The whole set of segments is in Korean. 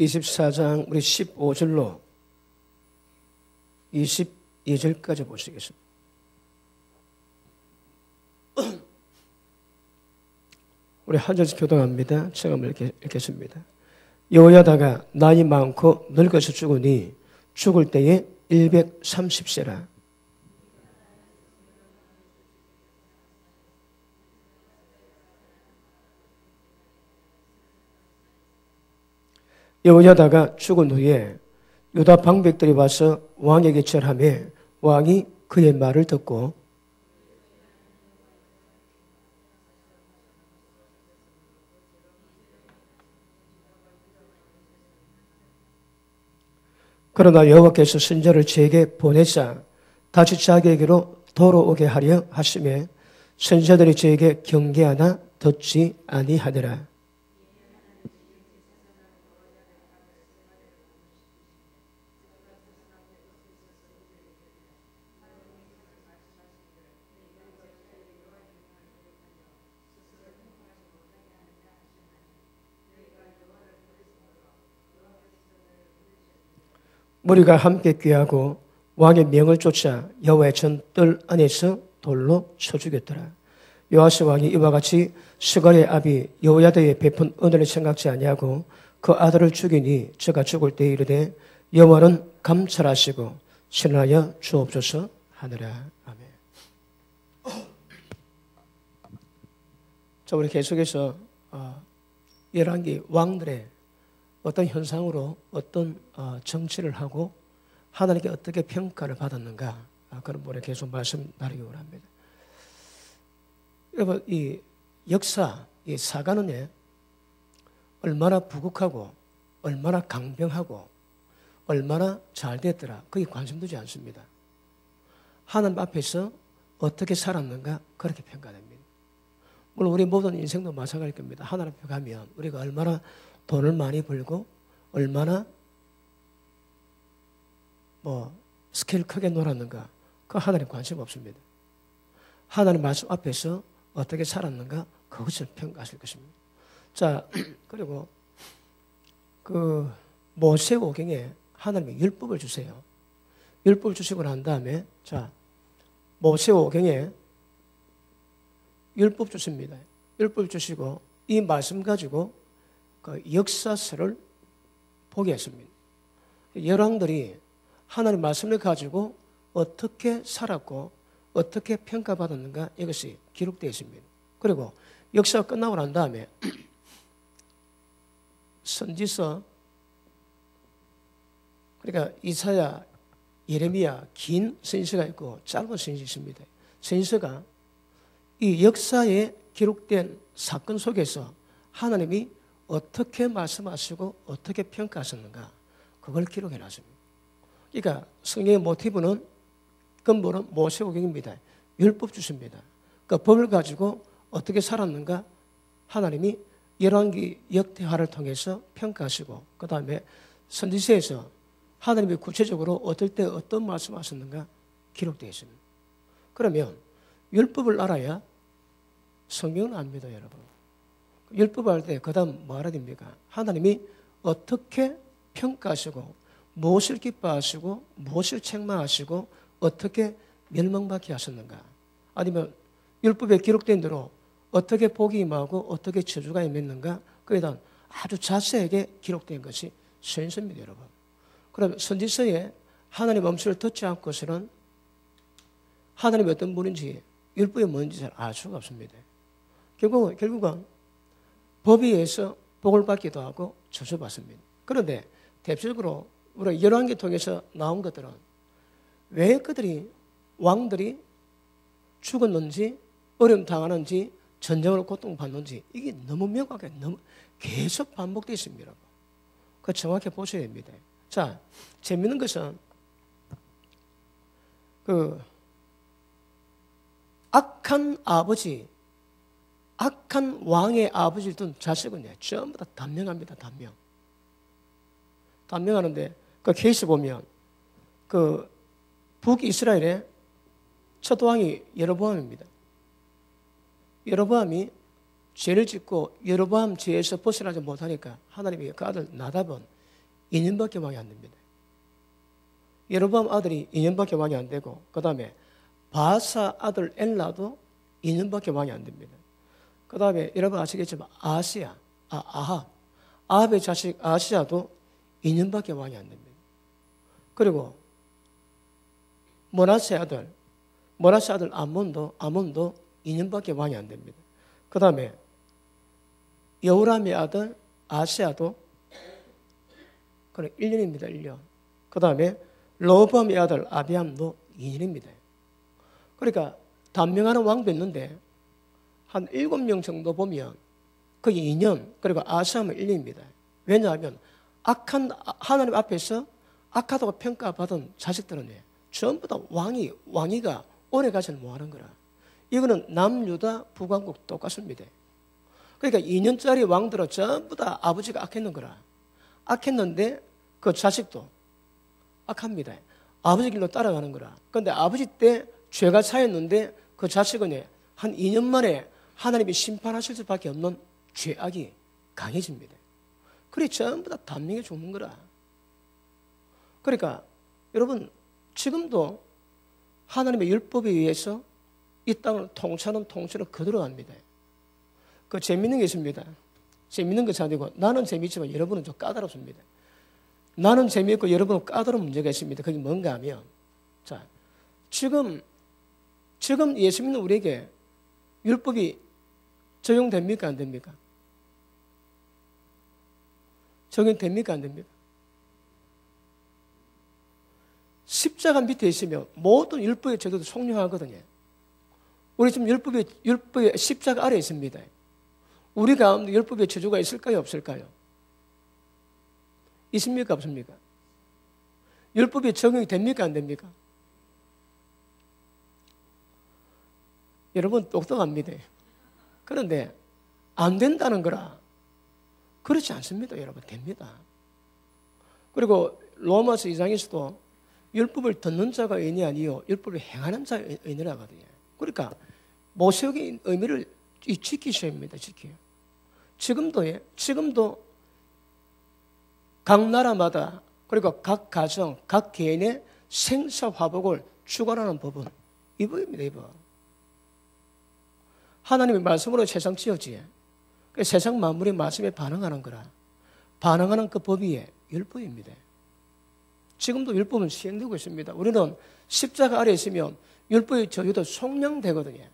24장 우리 15절로 22절까지 보시겠습니다. 우리 한 절씩 교동합니다. 제가 읽겠습니다. 여호야다가 나이 많고 늙어서 죽으니 죽을 때에 130세라. 여호야다가 죽은 후에 유다 방백들이 와서 왕에게 절하며 왕이 그의 말을 듣고 그러나 여호와께서 선지자를 제게 보내사 다시 자기에게로 돌아오게 하려 하시매 선지자들이 제게 경계하나 듣지 아니하더라. 무리가 함께 귀하고 왕의 명을 쫓아 여호와의 전뜰 안에서 돌로 쳐 죽였더라. 요아스 왕이 이와 같이 스갈의 아비 여호야다에 베푼 은혜를 생각지 아니하고 그 아들을 죽이니 저가 죽을 때에 이르되 여호와는 감찰하시고 신하여 주옵소서 하느라. 아멘. 자, 우리 계속해서 열왕기 왕들의 어떤 현상으로 어떤 정치를 하고 하나님께 어떻게 평가를 받았는가, 그런 부분에 계속 말씀 나누기 원합니다. 여러분, 이 역사, 이 사관은요, 얼마나 부국하고 얼마나 강병하고 얼마나 잘 됐더라, 거기 관심 두지 않습니다. 하나님 앞에서 어떻게 살았는가, 그렇게 평가됩니다. 물론 우리 모든 인생도 마찬가지일 겁니다. 하나님 앞에 가면 우리가 얼마나 돈을 많이 벌고 얼마나 스케일 크게 놀았는가, 그 하나님 관심 없습니다. 하나님 말씀 앞에서 어떻게 살았는가, 그것을 평가하실 것입니다. 자, 그리고 그 모세오경에 하나님이 율법을 주세요. 율법을 주시고 난 다음에 자, 모세오경에 율법 주십니다. 율법 주시고 이 말씀 가지고 그 역사서를 보게 했습니다. 열왕들이 하나님 말씀을 가지고 어떻게 살았고 어떻게 평가받았는가, 이것이 기록되어 있습니다. 그리고 역사가 끝나고 난 다음에 선지서, 그러니까 이사야, 예레미야, 긴 선지서가 있고 짧은 선지서가 있습니다. 선지서가 이 역사에 기록된 사건 속에서 하나님이 어떻게 말씀하시고 어떻게 평가하셨는가, 그걸 기록해 놨습니다. 그러니까 성경의 모티브는, 근본은 모세오경입니다. 율법 주십니다. 그 법을 가지고 어떻게 살았는가 하나님이 열왕기 역대하를 통해서 평가하시고, 그 다음에 선지서에서 하나님이 구체적으로 어떨 때 어떤 말씀하셨는가 기록되어 있습니다. 그러면 율법을 알아야 성경을 압니다, 여러분. 율법을 할 때 그 다음 뭐 알아야 됩니까? 하나님이 어떻게 평가하시고 무엇을 기뻐하시고 무엇을 책망하시고 어떻게 멸망받게 하셨는가, 아니면 율법에 기록된 대로 어떻게 복이 임하고 어떻게 저주가 임했는가, 그에 대한 아주 자세하게 기록된 것이 선지서입니다, 여러분. 그럼 선지서에 하나님 음성을 듣지 않고서는 하나님이 어떤 분인지, 율법이 뭔지 잘 알 수가 없습니다. 결국은 법에 의해서 복을 받기도 하고 저주받습니다. 그런데 대표적으로 우리 열왕기 통해서 나온 것들은 왜 그들이, 왕들이 죽었는지, 어려움 당하는지, 전쟁으로 고통받는지, 이게 너무 명확하게 너무 계속 반복되어 있습니다. 그거 정확히 보셔야 됩니다. 자, 재밌는 것은 그 악한 아버지, 악한 왕의 아버지를 둔 자식은 전부 다 단명합니다. 단명하는데 그 케이스 보면 그 북이스라엘의 첫 왕이 여로보암입니다. 여로보암이 죄를 짓고 여로보암 죄에서 벗어나지 못하니까 하나님이 그 아들 나답은 2년밖에 왕이 안 됩니다. 여로보암 아들이 2년밖에 왕이 안 되고 그 다음에 바사 아들 엘라도 2년밖에 왕이 안 됩니다. 그 다음에 여러분 아시겠지만 아합의 자식 아시아도 2년밖에 왕이 안 됩니다. 그리고 모나세 아들 아몬도 2년밖에 왕이 안 됩니다. 그 다음에 여호람의 아들 아시아도 1년입니다. 1년. 그 다음에 로보암의 아들 아비암도 2년입니다. 그러니까 단명하는 왕도 있는데 한 7명 정도 보면 그게 2년, 그리고 아시아는 1년입니다. 왜냐하면 하나님 앞에서 악하다고 평가받은 자식들은 전부 다 왕위가 오래 가지는 못하는 거라. 이거는 남유다 북왕국 똑같습니다. 그러니까 2년짜리 왕들은 전부 다 아버지가 악했는 거라. 악했는데 그 자식도 악합니다. 아버지 길로 따라가는 거라. 그런데 아버지 때 죄가 차였는데 그 자식은 한 2년 만에 하나님이 심판하실 수밖에 없는 죄악이 강해집니다. 그래 전부 다 단명해 죽는 거라. 그러니까 여러분 지금도 하나님의 율법에 의해서 이 땅을 통치하는 통치는 그대로 갑니다. 그 재밌는 게 있습니다. 재밌는 것이 아니고 나는 재밌지만 여러분은 좀 까다롭습니다. 나는 재미있고 여러분은 까다로운 문제가 있습니다. 그게 뭔가 하면 자 지금 예수 믿는 우리에게 율법이 적용됩니까? 안 됩니까? 적용됩니까? 안 됩니까? 십자가 밑에 있으면 모든 율법의 제도도 속량하거든요. 우리 지금 율법의 십자가 아래 있습니다. 우리 가운데 율법의 저주가 있을까요? 없을까요? 있습니까? 없습니까? 율법이 적용이 됩니까? 안 됩니까? 여러분 똑똑합니다. 그런데 안 된다는 거라 그렇지 않습니다. 여러분 됩니다. 그리고 로마서 2장에서도 율법을 듣는 자가 의인이 아니요 율법을 행하는 자가 의인이라 하거든요. 그러니까 모세의 의미를 지키셔야 합니다. 지켜요. 지금도 각 나라마다 그리고 각 가정, 각 개인의 생사화복을 주관하는 법은 이 법입니다. 이 법. 하나님의 말씀으로 세상 지었지. 세상 만물이 말씀에 반응하는 거라. 반응하는 그 법이 율법입니다. 지금도 율법은 시행되고 있습니다. 우리는 십자가 아래 있으면 율법의 저주도 속량되거든요.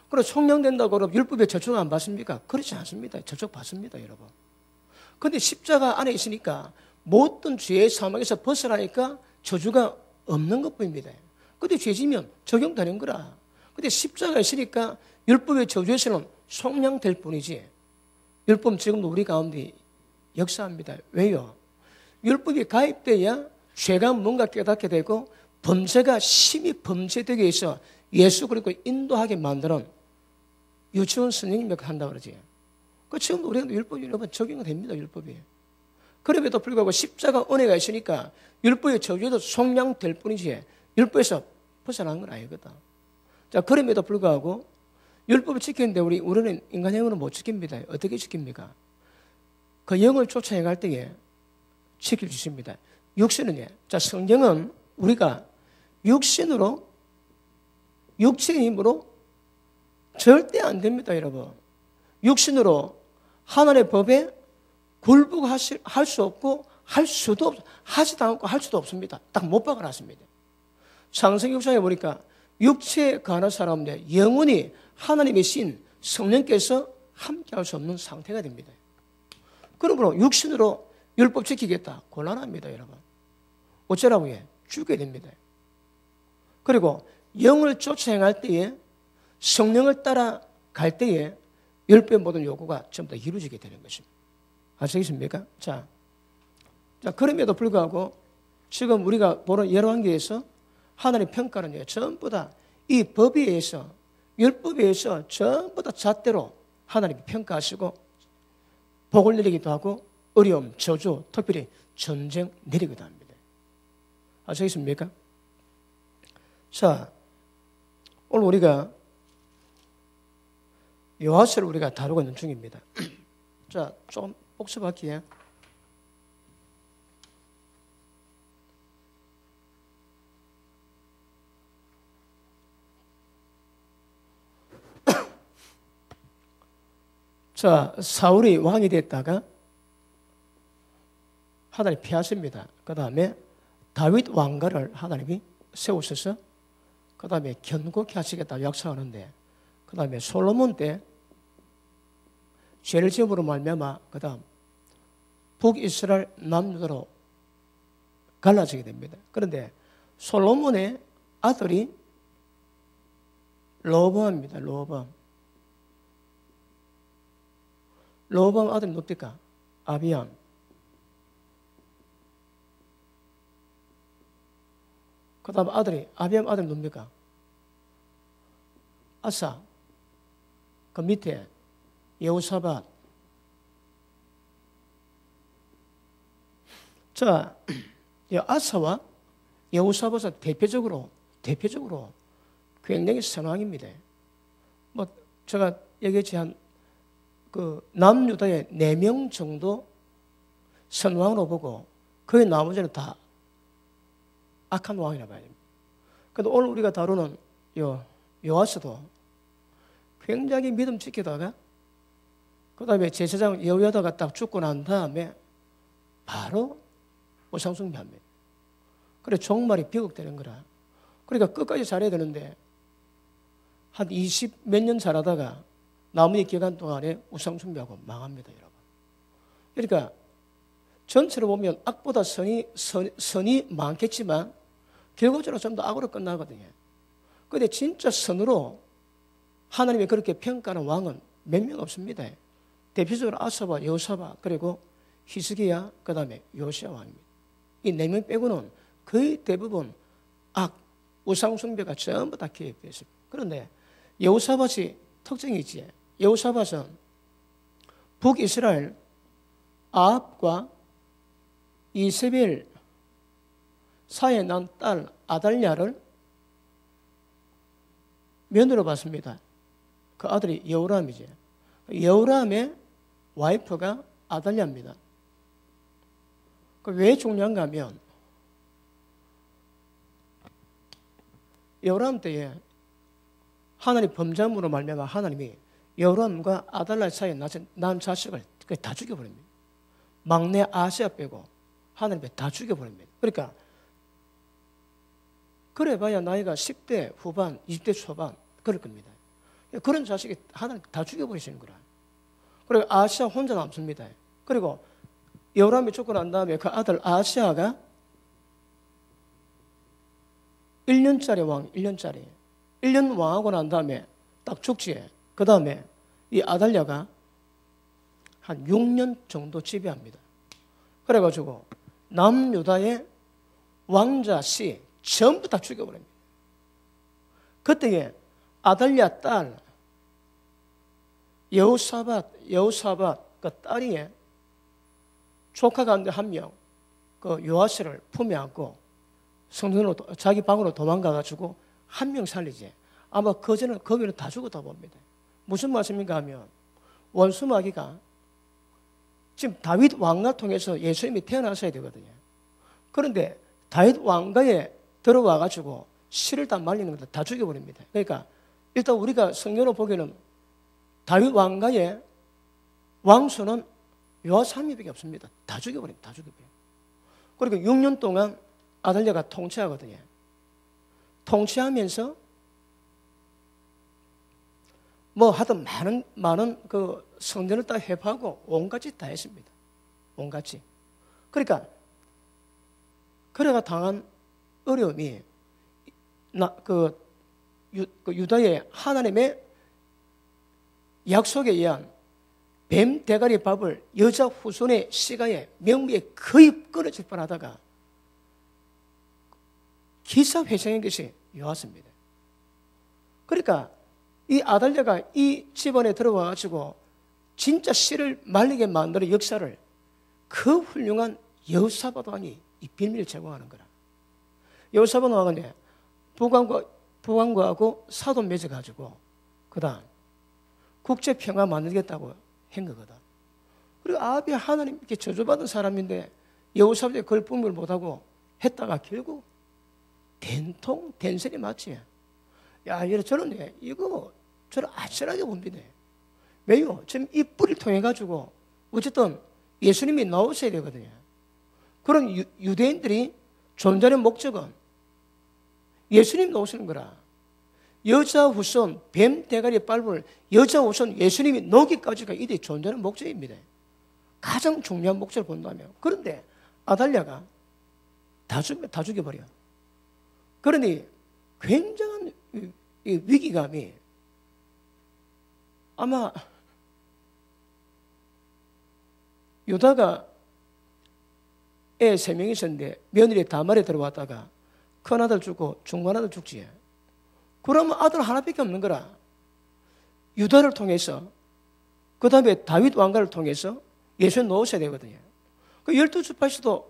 그럼 속량된다고 그러면 율법의 저축 안 받습니까? 그렇지 않습니다. 저축 받습니다, 여러분. 그런데 십자가 안에 있으니까 모든 죄의 사망에서 벗어나니까 저주가 없는 것뿐입니다. 그런데 죄지면 적용되는 거라. 그런데 십자가에 있으니까 율법의 저주에서는 속량될 뿐이지 율법 지금도 우리 가운데 역사합니다. 왜요? 율법이 가입돼야 죄가 뭔가 깨닫게 되고 범죄가 심히 범죄되기 위해서 예수 그리고 인도하게 만드는 유치원 선생님 역할을 한다고 그러지. 지금도 우리가 율법이 여러분 적용이 됩니다. 율법이. 그럼에도 불구하고 십자가 은혜가 있으니까 율법의 저주에도 속량될 뿐이지 율법에서 벗어난 건 아니거든. 자, 그럼에도 불구하고 율법을 지키는데 우리는 인간 영으로 못 지킵니다. 어떻게 지킵니까? 그 영을 쫓아 행할 때에 지킬 수 있습니다. 육신은요. 자, 성경은 우리가 육신으로 육체의 힘으로 절대 안 됩니다, 여러분. 육신으로 하나님의 법에 굴복할 수 없고 할 수도 없, 하지도 않고 할 수도 없습니다. 딱 못 박아놨습니다. 창세기 6장에 보니까 육체에 관한 사람인데 영원히 하나님의 신 성령께서 함께할 수 없는 상태가 됩니다. 그러므로 육신으로 율법 지키겠다 곤란합니다, 여러분. 어쩌라고 죽게 됩니다. 그리고 영을 쫓아 행할 때에 성령을 따라갈 때에 율법의 모든 요구가 전부 다 이루어지게 되는 것입니다. 아시겠습니까? 자, 그럼에도 불구하고 지금 우리가 보는 열왕기에서 하나님의 평가는 전부 다 이 법에 의해서 율법에 의해서 전부 다 잣대로 하나님이 평가하시고 복을 내리기도 하고 어려움, 저주, 특별히 전쟁 내리기도 합니다. 아시겠습니까? 자, 오늘 우리가 요하스를 우리가 다루고 있는 중입니다. 자, 좀 복습할게요. 자, 사울이 왕이 됐다가 하나님 피하십니다. 그 다음에 다윗 왕가를 하나님이 세우셔서 그 다음에 견고케 하시겠다 약속하는데, 그 다음에 솔로몬 때 죄를 지음으로 말미암아 그 다음 북이스라엘 남유다로 갈라지게 됩니다. 그런데 솔로몬의 아들이 르호보암입니다. 르호보암 아들이 누굽니까? 아비암. 그 다음 아비암 아들이 누굽니까? 아사. 그 밑에 여호사밧. 자, 이 아사와 여호사밧은 대표적으로 굉장히 선왕입니다. 뭐 제가 얘기했지 그 남유다의 4명 정도 선왕으로 보고 거의 나머지는 다 악한 왕이라 봐야 됩니다. 그런데 오늘 우리가 다루는 요아스도 굉장히 믿음 지키다가 그 다음에 제사장 여호야다가 딱 죽고 난 다음에 바로 우상 숭배합니다. 그래 종말이 비극되는 거라. 그러니까 끝까지 잘해야 되는데 한 20 몇 년 잘하다가 나머지 기간 동안에 우상 숭배하고 망합니다, 여러분. 그러니까 전체로 보면 악보다 선이 많겠지만 결과적으로 좀 더 악으로 끝나거든요. 그런데 진짜 선으로 하나님이 그렇게 평가하는 왕은 몇 명 없습니다. 대표적으로 아사와 여호사밧 그리고 히스기야 그 다음에 요시야 왕입니다. 이 4명 빼고는 거의 대부분 우상 숭배가 전부 다 개입되어 있습니다. 그런데 여호사밧이 특징이 있지. 여호사밧은 북이스라엘 아합과 이세벨 사이에 난 딸 아달랴를 며느리로 봤습니다. 그 아들이 여호람이지. 여호람의 와이프가 아달랴입니다. 왜 중요한가 하면 여호람 때에 하나님 범죄함으로 말미암아 하나님이 여호람과 아달랴 사이에 난 자식을 다 죽여버립니다. 막내 아시아 빼고 하나님이 다 죽여버립니다. 그러니까 그래봐야 나이가 10대 후반, 20대 초반 그럴 겁니다. 그런 자식이 하나님 다 죽여버리시는 거라. 그리고 아시아 혼자 남습니다. 그리고 여호람이 죽고 난 다음에 그 아들 아시아가 1년짜리 왕, 1년짜리. 1년 왕하고 난 다음에 딱 죽지. 그 다음에 이 아달랴가 한 6년 정도 지배합니다. 그래가지고 남유다의 왕자 씨 전부 다 죽여버립니다. 그때에 아달랴 딸 여호사밧 그 딸이 조카 가운데 한 명 그 요아스를 품에 안고 성전으로 자기 방으로 도망가가지고 한 명 살리지. 아마 거기는 다 죽었다 봅니다. 무슨 말씀인가 하면 원수 마귀가 지금 다윗 왕가 통해서 예수님이 태어나셔야 되거든요. 그런데 다윗 왕가에 들어와가지고 씨를 다 말리는 것도 다 죽여버립니다. 그러니까 일단 우리가 성경으로 보기에는 다윗 왕가의 왕수는 요아스 한 명밖에 없습니다. 다 죽여버립니다. 다 죽여버려요. 그리고 6년 동안 아달랴가 통치하거든요. 통치하면서 뭐 하여튼 많은 그 성전을 다 회파하고 온갖 짓 다 했습니다. 온갖 짓. 그러니까 그래가 당한 어려움이 유다의 하나님의 약속에 의한 뱀 대가리 밥을 여자 후손의 시가에 명부에 거의 끊어질 뻔하다가 기사회생한 것이 요아스입니다. 그러니까 이 아달랴가 이 집안에 들어와가지고 진짜 씨를 말리게 만드는 역사를 그 훌륭한 여호사밧 왕이 이 비밀을 제공하는 거라. 여호사밧 왕은 북왕국하고 사돈 맺어가지고 그 다음 국제평화 만들겠다고 한 거거든. 그리고 아합이 하나님께 저주받은 사람인데 여호사밧이 그걸 분별을 못하고 했다가 결국 된소리 맞지. 야, 저는 이거 저는 아찔하게 봅니다. 왜요? 지금 이 뿌리를 통해 가지고 어쨌든 예수님이 나오셔야 되거든요. 그런 유대인들이 존재하는 목적은 예수님 나오시는 거라. 여자 후손 뱀 대가리 밟을 여자 후손 예수님이 나오기까지가 이들이 존재하는 목적입니다. 가장 중요한 목적을 본다면. 그런데 아달랴가 다 죽여버려. 그러니 굉장한 이 위기감이 아마 유다가 애 3명이 있었는데 며느리 다말에 들어왔다가 큰아들 죽고 중간아들 죽지. 그러면 아들 하나밖에 없는 거라. 유다를 통해서 그 다음에 다윗 왕가를 통해서 예수님 놓으셔야 되거든요. 그 12지파에서도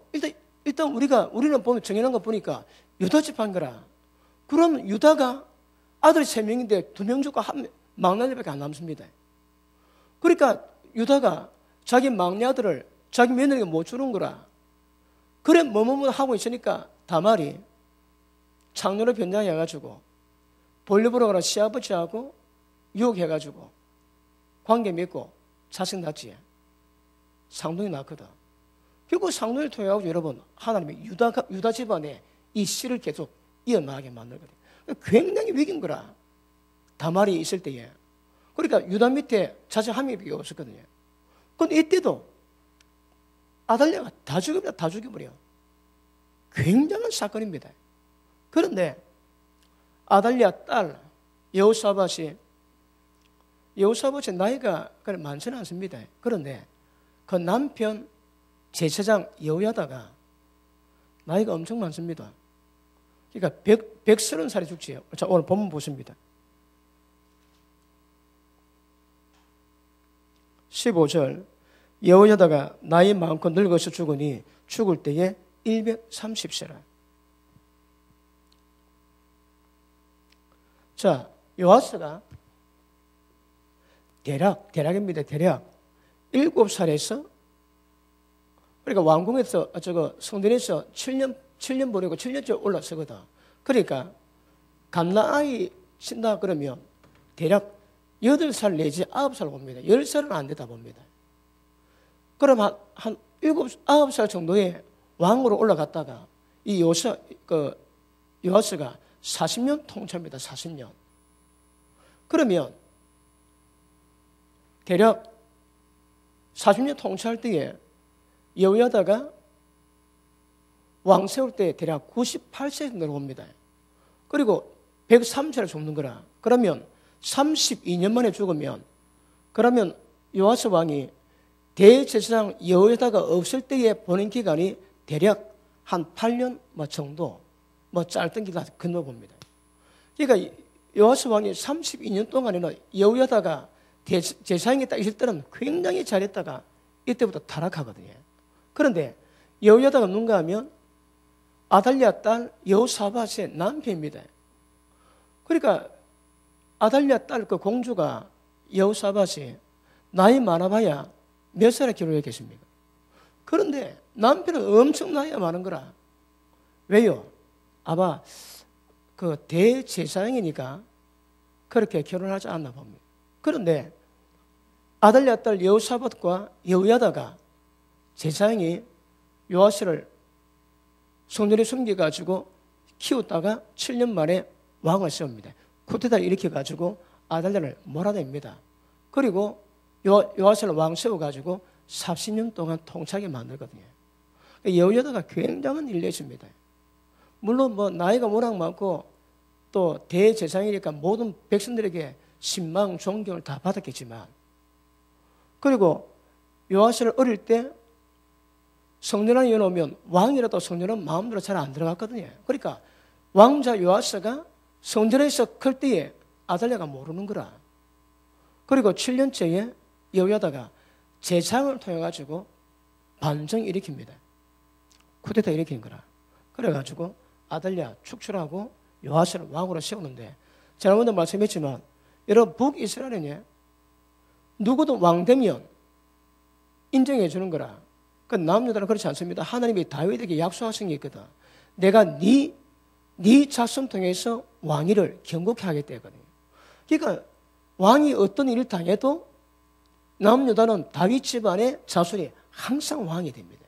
일단 우리는 보면 정해놓은 거 보니까 유다 지파인 거라. 그럼 유다가 아들이 3명인데 2명 죽고 막내들밖에 안 남습니다. 그러니까 유다가 자기 막내 아들을 자기 며느리가 못 주는 거라. 그래 뭐뭐뭐 하고 있으니까 다말이 창녀로 변장해가지고 볼려보러 가라 시아버지하고 유혹해가지고 관계 맺고 자식 낳지. 상동이 낳거든. 결국 상동을 통해서 여러분 하나님이 유다 집안에 이 씨를 계속 이어나가게 만들거든요. 굉장히 위기인 거라. 다말이 있을 때에. 그러니까 유다 밑에 자식 한 명밖에 없었거든요. 그런데 이때도 아달랴가 다 죽여버려. 굉장한 사건입니다. 그런데 아달랴 딸 여호사밧이 나이가 많지는 않습니다. 그런데 그 남편 제사장 여호야다가 나이가 엄청 많습니다. 그러니까 130살에 죽지요. 자, 오늘 본문 보십니다. 15절 여호야다가 나이 많고 늙어서 죽으니 죽을 때에 130세라. 자, 요아스가 대략입니다. 대략 7살에서 그러니까 왕궁에서 성전에서 7년 보내고 7년째 올라서거든. 그러니까 갓나아이 친다 그러면 대략 8살 내지 9살 봅니다. 10살은 안 되다 봅니다. 그럼 한 9살 정도의 왕으로 올라갔다가 이 요아스가 40년 통치합니다. 40년. 그러면 대략 40년 통치할 때에 여호야다가 왕 세울 때 대략 98세 정도로 봅니다. 그리고 103세를 죽는 거라. 그러면 32년 만에 죽으면 그러면 요아스 왕이 대제사장 여호야다가 없을 때에 보낸 기간이 대략 한 8년 정도 짧던 기간 건너봅니다. 그러니까 요아스 왕이 32년 동안에는 여호야다가 제사장에 딱 있을 때는 굉장히 잘했다가 이때부터 타락하거든요. 그런데 여호야다가 누군가 하면 아달랴 딸 여호사밧의 남편입니다. 그러니까 아달랴 딸 그 공주가 여호사밧이 나이 많아봐야 몇 살에 결혼했겠습니까? 그런데 남편은 엄청 나이가 많은 거라. 왜요? 아마 그 대제사장이니까 그렇게 결혼하지 않나 봅니다. 그런데 아달랴 딸 여호사밧과 여호야다가 제사장이 요아스를 성전에 숨겨가지고 키웠다가 7년 만에 왕을 세웁니다. 쿠데타를 일으켜가지고 아달랴를 몰아냅니다. 그리고 요아스를 왕 세워가지고 40년 동안 통치하게 만들거든요. 여호야다가 굉장한 일을 했습니다. 물론 나이가 워낙 많고 또 대제사장이니까 모든 백성들에게 신망, 존경을 다 받았겠지만 그리고 요아스를 어릴 때 성전 안에 여놓으면 왕이라도 성전은 마음대로 잘 안 들어갔거든요. 그러니까 왕자 요아스가 성전에서 클 때에 아달랴가 모르는 거라. 그리고 7년째에 여호야다가 제사장을 통해 가지고 반정 일으킵니다. 쿠데타 일으킨 거라. 그래가지고 아달랴 축출하고 요아스를 왕으로 세우는데 제가 먼저 말씀했지만 여러분 북이스라엘에 누구도 왕 되면 인정해 주는 거라. 그 남유다는 그렇지 않습니다. 하나님이 다윗에게 약속하신 게 있거든. 내가 네 자손 통해서 왕위를 경고케 하겠다 했거든요. 그러니까 왕이 어떤 일을 당해도 남유다는 다윗 집안의 자손이 항상 왕이 됩니다.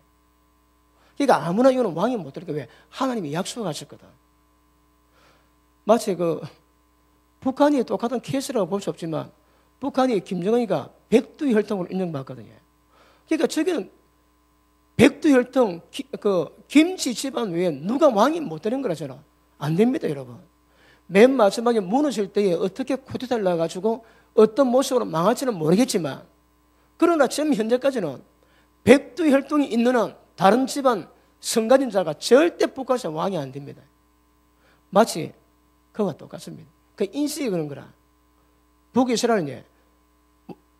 그러니까 아무나 이거는 왕이 못 되니까 왜? 하나님이 약속하셨거든. 마치 북한이 똑같은 케이스라고 볼 수 없지만 북한이 김정은이가 백두혈통으로 인정받거든요. 그러니까 저기는 백두혈통 김씨 집안 외에 누가 왕이 못 되는 거라잖아. 안 됩니다, 여러분. 맨 마지막에 무너질 때에 어떻게 쿠데타를 나가지고 어떤 모습으로 망할지는 모르겠지만 그러나 지금 현재까지는 백두혈통이 있는 한 다른 집안 성가진 자가 절대 북한에서 왕이 안 됩니다. 마치 그와 똑같습니다. 그 인식이 그런 거라. 북이스라엘은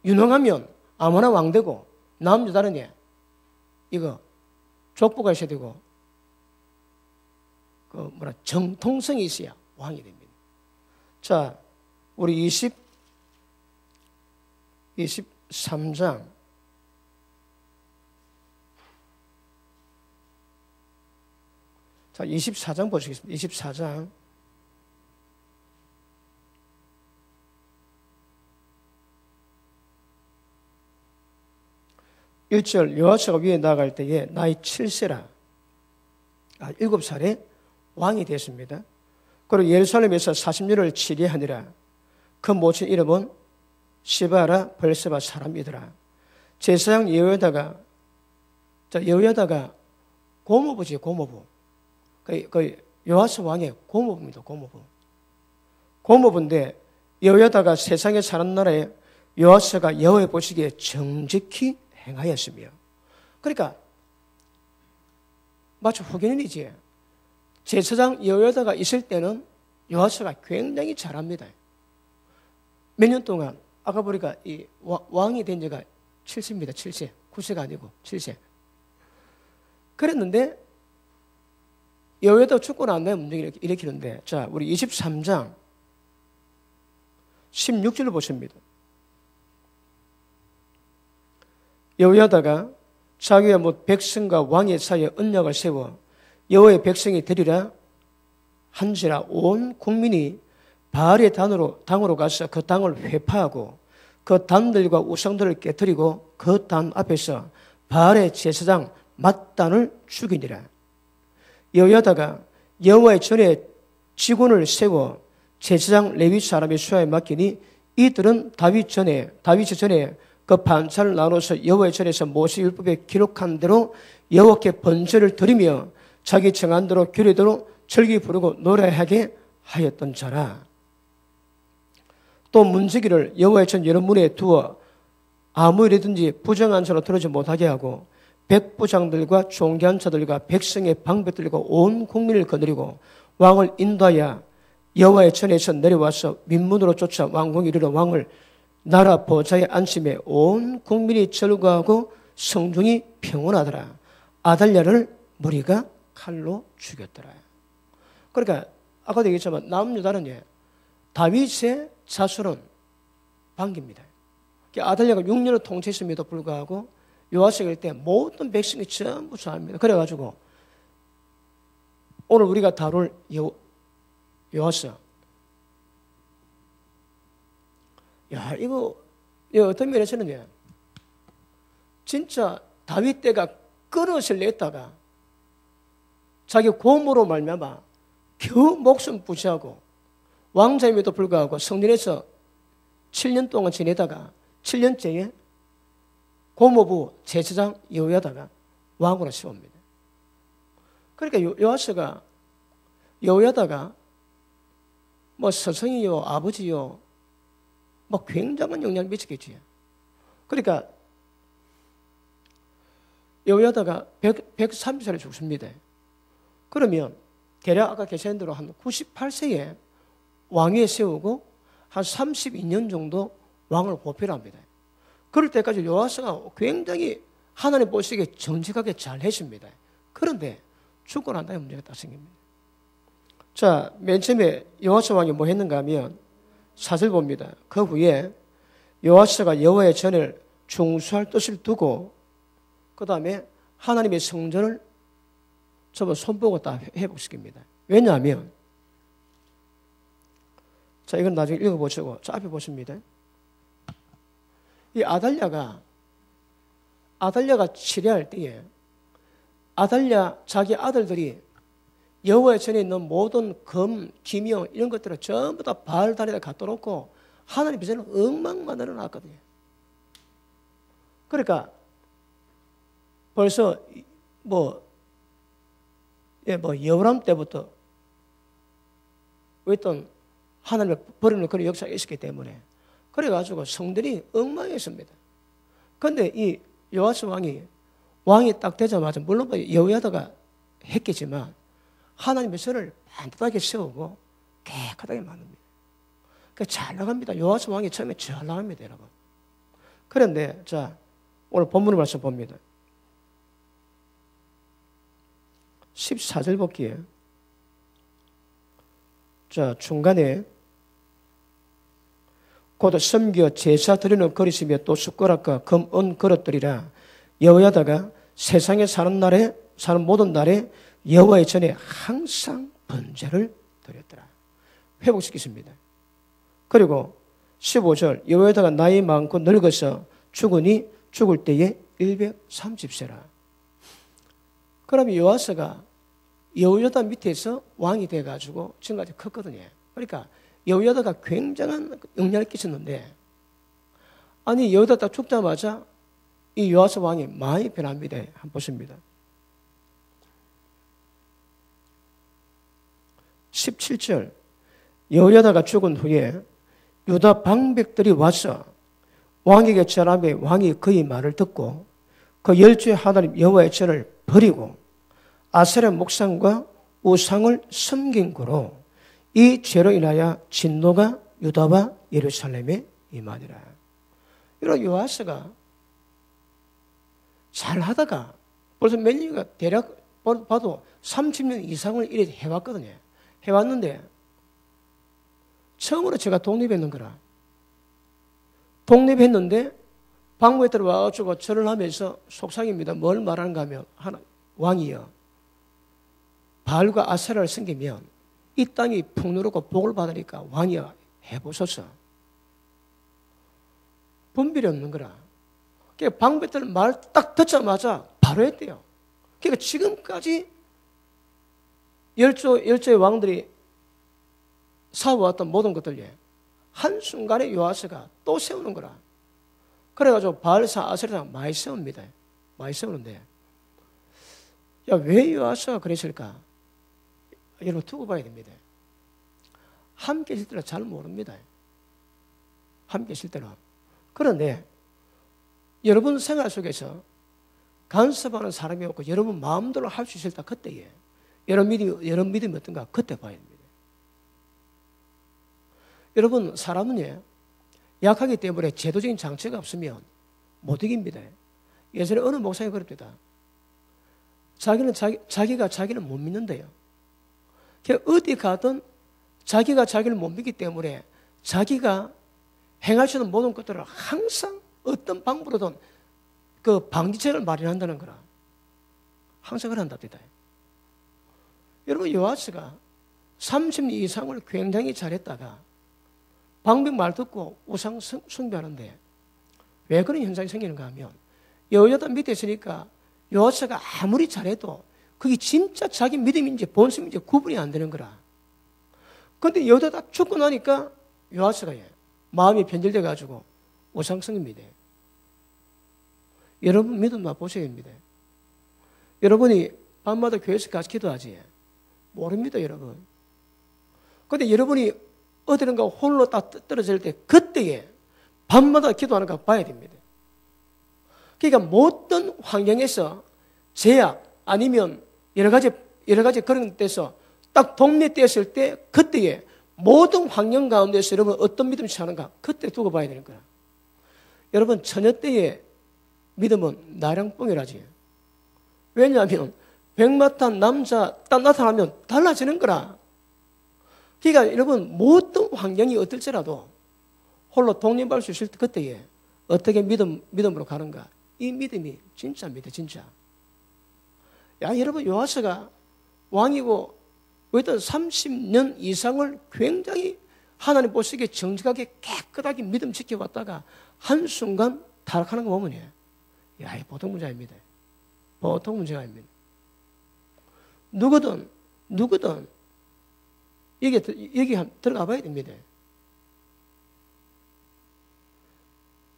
유능하면 아무나 왕 되고 남유다는 이거 족보가 있어야 되고 정통성이 있어야 왕이 됩니다. 자, 우리 23장 자, 24장 보시겠습니다. 24장 1절 여호와시가 위에 나갈 때에 나이 7세라 7살에 왕이 됐습니다. 그리고 예루살렘에서 40년을 치리하니라. 그 모친 이름은 시바라 벌세바 사람이더라. 제사장 여호야다가 고모부지, 고모부. 요아스 왕의 고모부입니다. 고모부인데 여호야다가 세상에 사는 나라에 요아스가 여호와의 보시기에 정직히 행하였으며, 그러니까 마치 후견인이지. 제사장 여호야다가 있을 때는 요아스가 굉장히 잘합니다. 몇 년 동안 아까 보니까 이 왕이 된 지가 7세입니다. 7세. 9세가 아니고 7세. 그랬는데 여호야다가 죽고 난 다음에 문제를 일으키는데, 자, 우리 23장 16절을 보십니다. 여호야다가 자기와 백성과 왕의 사이에 언약을 세워 여호와의 백성이 되리라 한지라 온 국민이 바알의 당으로 가서 그 당을 회파하고 그 단들과 우상들을 깨뜨리고 그 단 앞에서 바알의 제사장 맏단을 죽이니라. 여호야다가 여호와의 전에 직원을 세워 제사장 레위 사람의 수하에 맡기니 이들은 다윗 전에 그 반차를 나눠서 여호와의 전에서 모세율법에 기록한 대로 여호와께 번제를 드리며 자기 정한 대로 규례대로 절기 부르고 노래하게 하였던 자라. 또 문지기를 여호와의 전 여러 문에 두어 아무 일이든지 부정한 소로 들어지 못하게 하고 백부장들과 종교한 자들과 백성의 방백들과 온 국민을 거느리고 왕을 인도하여 여호와의 전에서 내려와서 민문으로 쫓아 왕궁에 이르러 왕을 나라 보좌에 앉힘에 온 국민이 절거하고 성중이 평온하더라. 아달랴를 무리가 칼로 죽였더라. 그러니까 아까도 얘기했지만 남유다는 다윗의 자손은 반깁니다. 아달랴가 6년을 통치했음에도 불구하고 요아스가 때 모든 백성이 전부 좋아합니다. 그래가지고 오늘 우리가 다룰 요아스, 야, 이거 어떤 면에서는 진짜 다윗 때가 끊어을 냈다가 자기 고모로 말미암아 겨우 목숨 부지하고 왕자임에도 불구하고 성전에서 7년 동안 지내다가 7년째에 고모부 제사장 여호야다가 왕으로 세웁니다. 그러니까 여호야다가 스승이요, 아버지요, 굉장한 영향을 미치겠지. 그러니까 여호야다가 130살에 죽습니다. 그러면 대략 아까 계시한 대로 한 98세에 왕위에 세우고 한 32년 정도 왕을 보필합니다. 그럴 때까지 요아스가 굉장히 하나님 보시기에 정직하게 잘 했습니다. 그런데 죽고 난 다음에 문제가 딱 생깁니다. 자, 맨 처음에 요아스 왕이 뭐 했는가 하면 4절 봅니다. 그 후에 요아스가 여호와의 전을 중수할 뜻을 두고 그 다음에 하나님의 성전을 저번 손보고 다 회복시킵니다. 왜냐하면 자, 이건 나중에 읽어보시고 저 앞에 보십니다. 이 아달랴가 치례할 때에 아달랴 자기 아들들이 여호와의 전에 있는 모든 검, 기명 이런 것들을 전부 다 바알 다리에다 갖다 놓고 하나님 빚에는 엉망만들어 놨거든요. 그러니까 벌써 여호람 때부터 어떤 하나님을 버리는 그런 역사가 있었기 때문에 그래가지고 성들이 엉망했습니다. 그런데 이 요아스 왕이 딱 되자마자 물론 여호야다가 했겠지만 하나님의 선을 반듯하게 세우고 깨끗하게 만듭니다. 잘 나갑니다. 요아스 왕이 처음에 잘 나갑니다, 여러분. 그런데 자 오늘 본문의 말씀 봅니다. 14절 볼게요. 자 중간에 곧 섬겨 제사 드리는 그릇이며 또 숟가락과 금, 은 그릇들이라 여호야다가 세상에 사는 모든 날에 여호와의 전에 항상 번제를 드렸더라. 회복시켰습니다. 그리고 15절 여호야다가 나이 많고 늙어서 죽으니 죽을 때에 130세라. 그러면 요아스가 여호야다 밑에서 왕이 돼가지고 지금까지 컸거든요. 그러니까 여호야다가 굉장한 영향을 끼쳤는데 아니 여호야다 딱 죽자마자 이 요아스 왕이 많이 변합니다. 한번 보십니다. 17절 여호야다가 죽은 후에 유다 방백들이 와서 왕에게 절하매 왕이 그의 말을 듣고 그 열주의 하나님 여호와의 전을 버리고 아세라 목상과 우상을 섬긴 거로 이 죄로 인하여 진노가 유다와 예루살렘에 임하니라. 이런 요아스가 잘하다가 벌써 몇 년가 대략 봐도 30년 이상을 이래 해왔거든요. 해왔는데 처음으로 제가 독립했는 거라. 독립했는데 방부에 들어와가지고 절을 하면서 속상입니다. 뭘 말하는가 하면 왕이여 바알과 아세라를 섬기면 이 땅이 풍요롭고 복을 받으니까 왕이여 해보소서. 분별이 없는 거라. 그러니까 방배들 말 딱 듣자마자 바로 했대요. 그러니까 지금까지 열조의 왕들이 사워왔던 모든 것들 한순간에 요아스가 또 세우는 거라. 그래가지고 바알사 아세라 많이 세웁니다. 많이 세우는데 왜 요아스가 그랬을까? 여러분 두고 봐야 됩니다. 함께 있을 때는 잘 모릅니다. 함께 있을 때는. 그런데 여러분 생활 속에서 간섭하는 사람이 없고 여러분 마음대로 할 수 있을 때 그때에 여러분 믿음이 어떤가 그때 봐야 됩니다. 여러분 사람은 약하기 때문에 제도적인 장치가 없으면 못 이깁니다. 예전에 어느 목사님이 그럽니다. 자기가 자기를 못 믿는데요. 어디 가든 자기가 자기를 못 믿기 때문에 자기가 행할 수 있는 모든 것들을 항상 어떤 방법으로든 그 방지책을 마련한다는 거라. 항상 그런답니다. 여러분 요아스가 30년 이상을 굉장히 잘했다가 방백 말 듣고 우상 숭배하는데 왜 그런 현상이 생기는가 하면 여호야다 밑에 있으니까 요아스가 아무리 잘해도 그게 진짜 자기 믿음인지 본심인지 구분이 안 되는 거라. 그런데 여호야다 죽고 나니까 요아스가 마음이 변질돼 가지고 우상 숭배입니다. 여러분 믿음만 보셔야 됩니다. 여러분이 밤마다 교회에서 같이 기도하지 모릅니다, 여러분. 그런데 여러분이 어디론가 홀로 딱 떨어질 때 그때에 밤마다 기도하는 거 봐야 됩니다. 그러니까 모든 환경에서 제약 아니면 여러 가지 그런 데서 딱 독립되었을 때 그때에 모든 환경 가운데서 여러분 어떤 믿음이 사는가 그때 두고 봐야 되는 거야. 여러분 처녀 때의 믿음은 나량뽕이라지. 왜냐하면 백마탄 남자 딱 나타나면 달라지는 거라. 그러니까 여러분 모든 환경이 어떨지라도 홀로 독립할 수 있을 때 그때에 어떻게 믿음으로 가는가. 이 믿음이 진짜입니다. 진짜. 여러분 요아스가 왕이고 어떤 30년 이상을 굉장히 하나님 보시기에 정직하게 깨끗하게 믿음 지켜왔다가 한순간 타락하는 거 보면 야, 이 보통 문제 아닙니다. 보통 문제가 아닙니다. 누구든 여기 들어가 봐야 됩니다.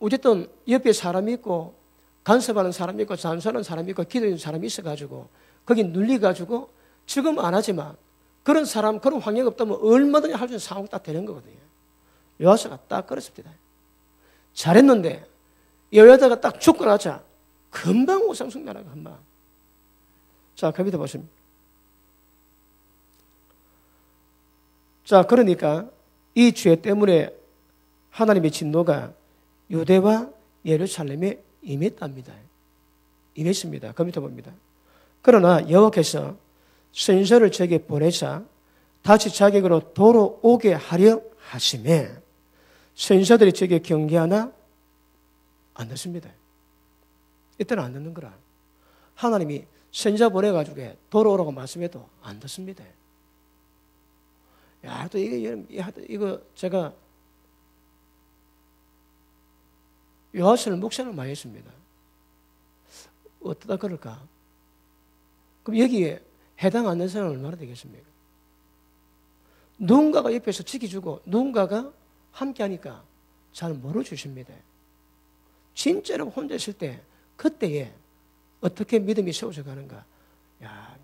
어쨌든 옆에 사람이 있고 간섭하는 사람이 있고 잔소하는 사람이 있고 기도하는 사람이 있어가지고 거기 눌려가지고 지금 안 하지만 그런 사람 그런 환경이 없다면 얼마든지 할 수 있는 상황이 딱 되는 거거든요. 요아스가 딱 그렇습니다. 잘했는데 여호야다가 딱 죽고 나자 금방 우상숭배하는 거 금방. 자, 그 밑에 보시면 자, 그러니까 이 죄 때문에 하나님의 진노가 유대와 예루살렘에 임했답니다. 임했습니다. 그 밑에 봅니다. 그러나 여호와께서 선지자를 저에게 보내사 다시 자격으로 돌아오게 하려 하심에 선지자들이 저에게 경계하나 안 듣습니다. 이때는 안 듣는 거라. 하나님이 선지자 보내가지고 돌아오라고 말씀해도 안 듣습니다. 야, 또 이거 제가 요아스를 묵상을 많이 했습니다. 어떠다 그럴까? 그럼 여기에 해당 안 되는 사람은 얼마나 되겠습니까? 누군가가 옆에서 지켜주고 누군가가 함께하니까 잘 모르주십니다. 진짜로 혼자 있을 때 그때에 어떻게 믿음이 세워져 가는가? 야,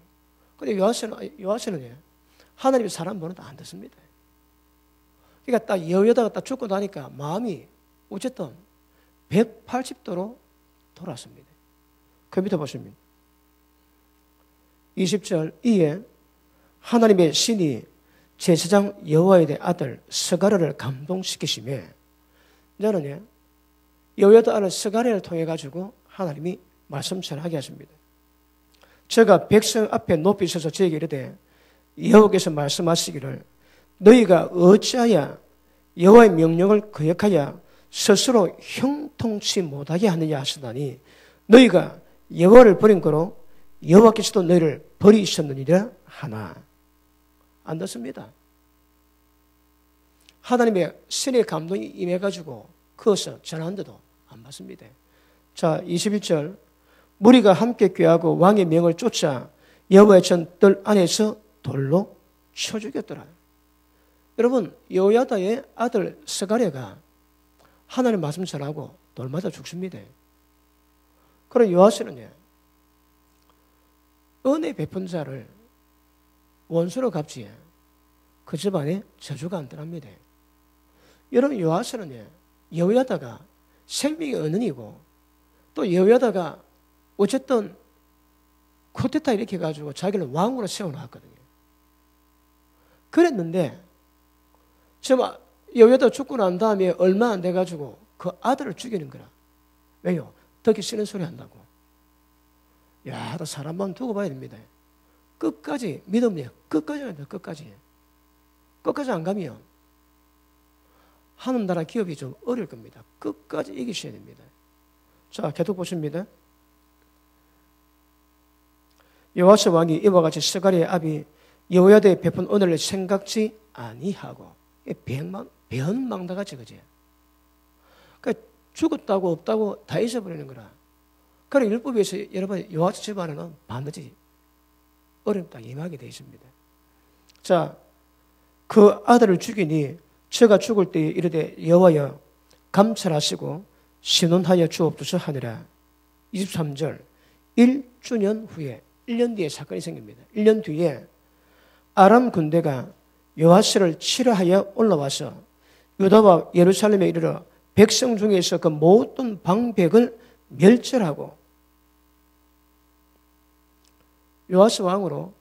근데 요아스는 하나님의 사람 보는데 안 듣습니다. 그러니까 딱 여호야다가 딱 죽고 나니까 마음이 어쨌든 180도로 돌았습니다. 그 밑에 보시면 20절 이에 하나님의 신이 제사장 여호와의 아들 스가랴를 감동시키시며 저는 여호야다 아들 스가랴를 통해 가지고 하나님이 말씀 전하게 하십니다. 제가 백성 앞에 높이 서서 저에게 이르되 여호와께서 말씀하시기를 너희가 어찌하여 여호와의 명령을 거역하여 스스로 형통치 못하게 하느냐 하시다니 너희가 여호와를 버린 거로 여호와께서도 너희를 버리셨느니라 하나. 안 듣습니다. 하나님의 신의 감동이 임해가지고 그것을 전하는데도 안 받습니다. 자, 21절 무리가 함께 꾀하고 왕의 명을 쫓아 여호와의 전 뜰 안에서 돌로 쳐 죽였더라. 여러분, 여호야다의 아들 스가랴가 하나님 말씀 전하고 돌마다 죽습니다. 그럼 요아스는 은혜 베푼 자를 원수로 갚지 그 집안에 저주가 안 떠납니다. 여러분, 요아스는 여호야다가 생명의 은은이고 또 여호야다가 어쨌든 쿠데타 이렇게 해가지고 자기를 왕으로 세워놨거든요. 그랬는데 지금 여호야다 죽고 난 다음에 얼마 안 돼가지고 그 아들을 죽이는 거라. 왜요? 덕이 쓰는 소리 한다고. 야, 너 사람만 두고 봐야 됩니다. 끝까지 믿음이 끝까지 가야 돼. 끝까지 안 가면 하는 나라 기업이 좀 어려울 겁니다. 끝까지 이기셔야 됩니다. 자, 계속 보십니다. 요아스 왕이 이와 같이 스가랴의 아비 여호야다의 베푼 은혜를 생각지 아니하고 변망다같이 그지. 그러니까 죽었다고 없다고 다 잊어버리는 거라. 그래 율법에서 여러분 요아스 집안에는 반드시 어렵다 임하게 되어 있습니다. 자, 그 아들을 죽이니 저가 죽을 때에 이르되 여호와여 감찰하시고 신원하여 주옵소서 하니라. 23절 1주년 후에 1년 뒤에 사건이 생깁니다. 1년 뒤에 아람 군대가 요아스를 치러하여 올라와서 유다와 예루살렘에 이르러 백성 중에서 그 모든 방백을 멸절하고 요아스 왕으로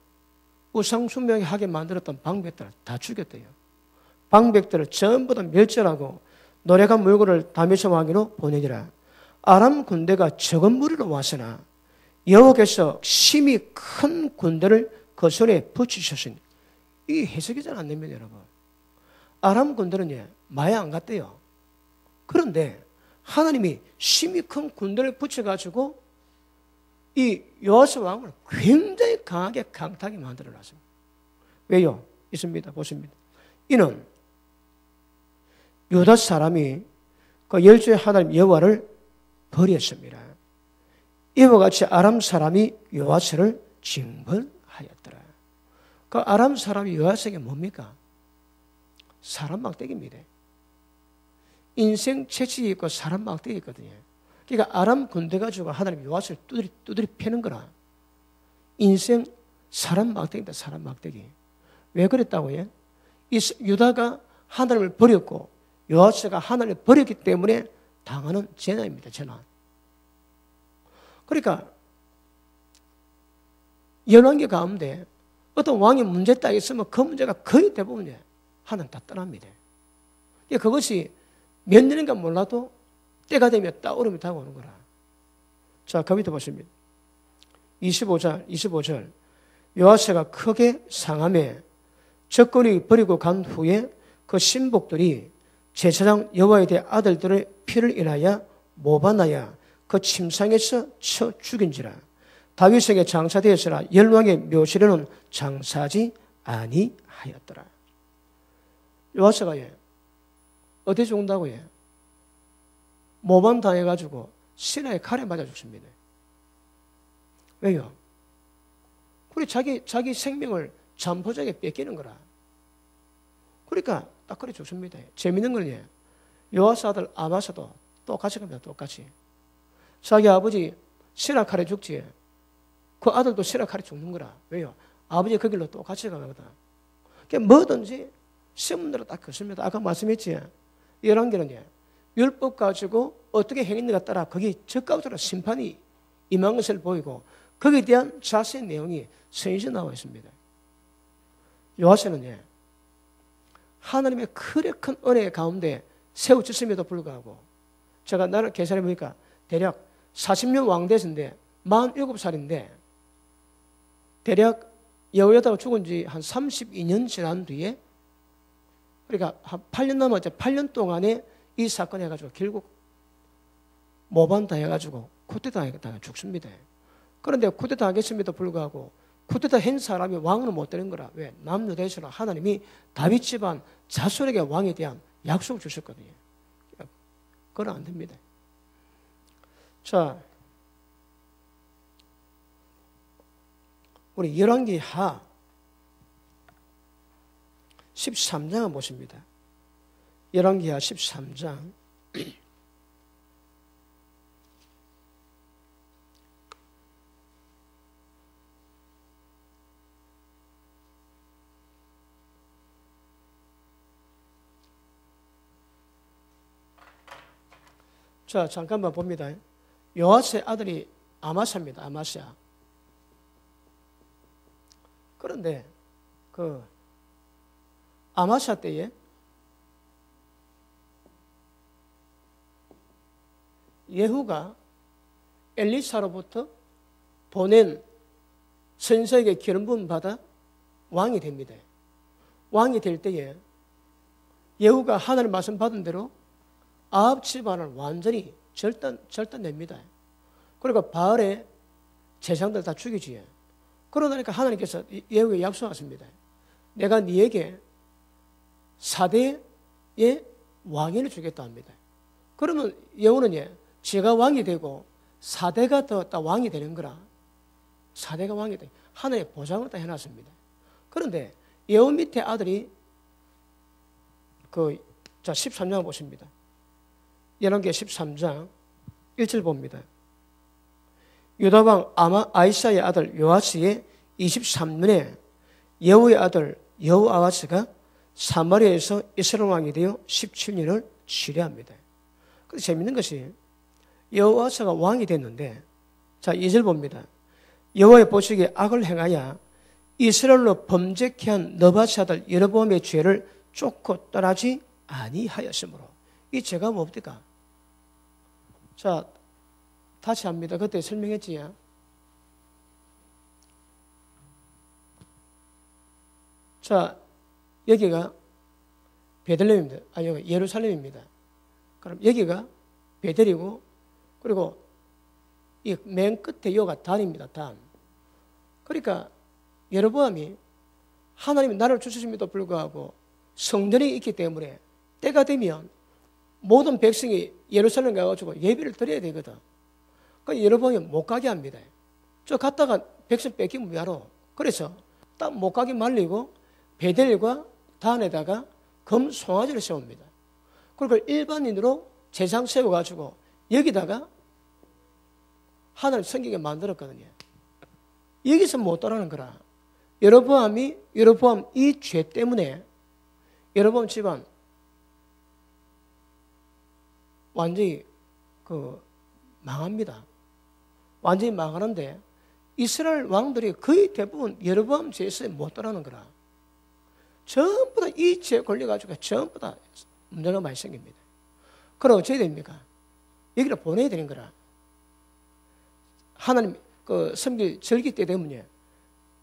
우상숭배하게 하게 만들었던 방백들을 다 죽였대요. 방백들을 전부 다 멸절하고 노래가 물고를 다메섹 왕으로 보내니라. 아람 군대가 적은 무리로 왔으나 여호와께서 심히 큰 군대를 그 손에 붙이셨으니 이게 해석이 잘 안 됩니다, 여러분. 아람 군대는 마에 안 갔대요. 그런데 하나님이 심히 큰 군대를 붙여가지고 이 요아스 왕을 굉장히 강하게 강타하게 만들어놨습니다. 왜요? 있습니다. 보십니다. 이는 유다 사람이 그 열조의 하나님 여호와를 버렸습니다. 이와 같이 아람 사람이 요아스를 징벌하였더라. 그 아람 사람이 요아스에게 뭡니까? 사람 막대기입니다. 인생 채찍이 있고 사람 막대기 있거든요. 그러니까 아람 군대 가지고 하나님 요아스를 두드리 패는 거라. 인생 사람 막대기입니다. 사람 막대기. 왜 그랬다고요? 유다가 하나님을 버렸고 요아스가 하나님을 버렸기 때문에 당하는 재난입니다. 재난. 그러니까 열왕기 가운데 어떤 왕이 문제 딱 있으면 그 문제가 거의 대부분 하나님 다 떠납니다. 그것이 몇 년인가 몰라도 때가 되면 따오름이 다가오는 거라. 자, 그 밑에 보십니다. 25절. 요아스가 크게 상함에 적군이 버리고 간 후에 그 신복들이 제사장 여호와에 대해 아들들의 피를 인하여 모반하여 그 침상에서 쳐 죽인지라. 다윗에게 장사되었으나 열왕의 묘실에는 장사하지 아니하였더라. 요아스가 어디 죽는다고 모반 당해가지고 신하의 칼에 맞아 죽습니다. 왜요? 그래 자기 생명을 잠보자게 뺏기는 거라. 그러니까 딱 그래 죽습니다. 재밌는 건 요아스 아들 아마사도 똑같이 갑니다. 똑같이. 자기 아버지 신하 칼에 죽지. 그 아들도 신하 칼에 죽는 거라. 왜요? 아버지 그 길로 똑같이 가거든. 그러니까 뭐든지 신문대로 딱 그렇습니다. 아까 말씀했지. 11개는 율법 가지고 어떻게 행했는가 따라 거기 적극적으로 심판이 임한 것을 보이고 거기에 대한 자세한 내용이 성경에 나와 있습니다. 요아스는 하나님의 크게 큰 은혜 가운데 세워졌음에도 불구하고 제가 나를 계산해 보니까 대략 40년 왕대신데 47살인데 대략 여호야다가 죽은 지 한 32년 지난 뒤에 그러니까 한 8년 남았죠. 8년 동안에 이 사건이 해가지고 결국 모반다 해가지고 쿠데타 당해 죽습니다. 그런데 쿠데타 하겠음에도 불구하고 쿠데타 한 사람이 왕을 못 되는 거라. 왜? 남유다에서는 하나님이 다윗 집안 자손에게 왕에 대한 약속을 주셨거든요. 그건 안 됩니다. 자, 우리 열왕기하 13장을 보십니다. 열왕기하 13장 자, 잠깐만 봅니다. 요아스의 아들이 아마샤입니다. 아마샤. 그런데 그 아마샤 때에 예후가 엘리사로부터 보낸 선서에게 기름 부음 받아 왕이 됩니다. 왕이 될 때에 예후가 하나님 말씀 받은 대로 아합 집안을 완전히 절단냅니다. 그리고 바알의 제사장들 다 죽이지. 그러다니까 하나님께서 예후에게 약속하십니다. 내가 네에게 4대의 왕위를 주겠다 합니다. 그러면 예후는 제가 왕이 되고 4대가 더 왕이 되는 거라. 4대가 왕이 돼. 하나의 보장을 다 해놨습니다. 그런데 예후 밑에 아들이 자 13장 보십니다. 열왕기 13장 1절 봅니다. 유다왕 아이사의 아들 요아스의 23년에 예후의 아들 여호아하스가 사마리아에서 이스라엘 왕이 되어 17년을 치료합니다. 그런데 재밌는 것이 여호아스가 왕이 됐는데 자 2절 봅니다. 여호와의 보시기에 악을 행하여 이스라엘로 범죄케 한 느바스 아들 여로보암의 죄를 쫓고 떠나지 아니하였으므로 이 죄가 뭡니까? 자 다시 합니다. 그때 설명했지요. 자 여기가 베들레헴입니다. 여기 예루살렘입니다. 그럼 여기가 베델이고 그리고 이 맨 끝에 여기가 단입니다. 단. 그러니까 여로보암이 하나님이 나를 주셨음에도 불구하고 성전이 있기 때문에 때가 되면 모든 백성이 예루살렘 가가지고 예배를 드려야 되거든. 그 여러분이 못 가게 합니다. 저 갔다가 백성 뺏기면 뭐하러. 그래서 딱 못 가게 말리고 베델과 단에다가 금 송아지를 세웁니다. 그리고 일반인으로 제상 세워가지고 여기다가 하나님 섬기게 만들었거든요. 여기서 못 따라하는 거라. 여로보암 이 죄 때문에 여로보암 집안 완전히 망합니다. 완전히 망하는데 이스라엘 왕들이 거의 대부분 여로보암 죄에 못 따라하는 거라. 전부 다 이 죄에 걸려가지고 전부 다 문제가 많이 생깁니다. 그럼 어찌해야 됩니까? 여기를 보내야 되는 거라. 하나님 섬길 절기 때 되면요,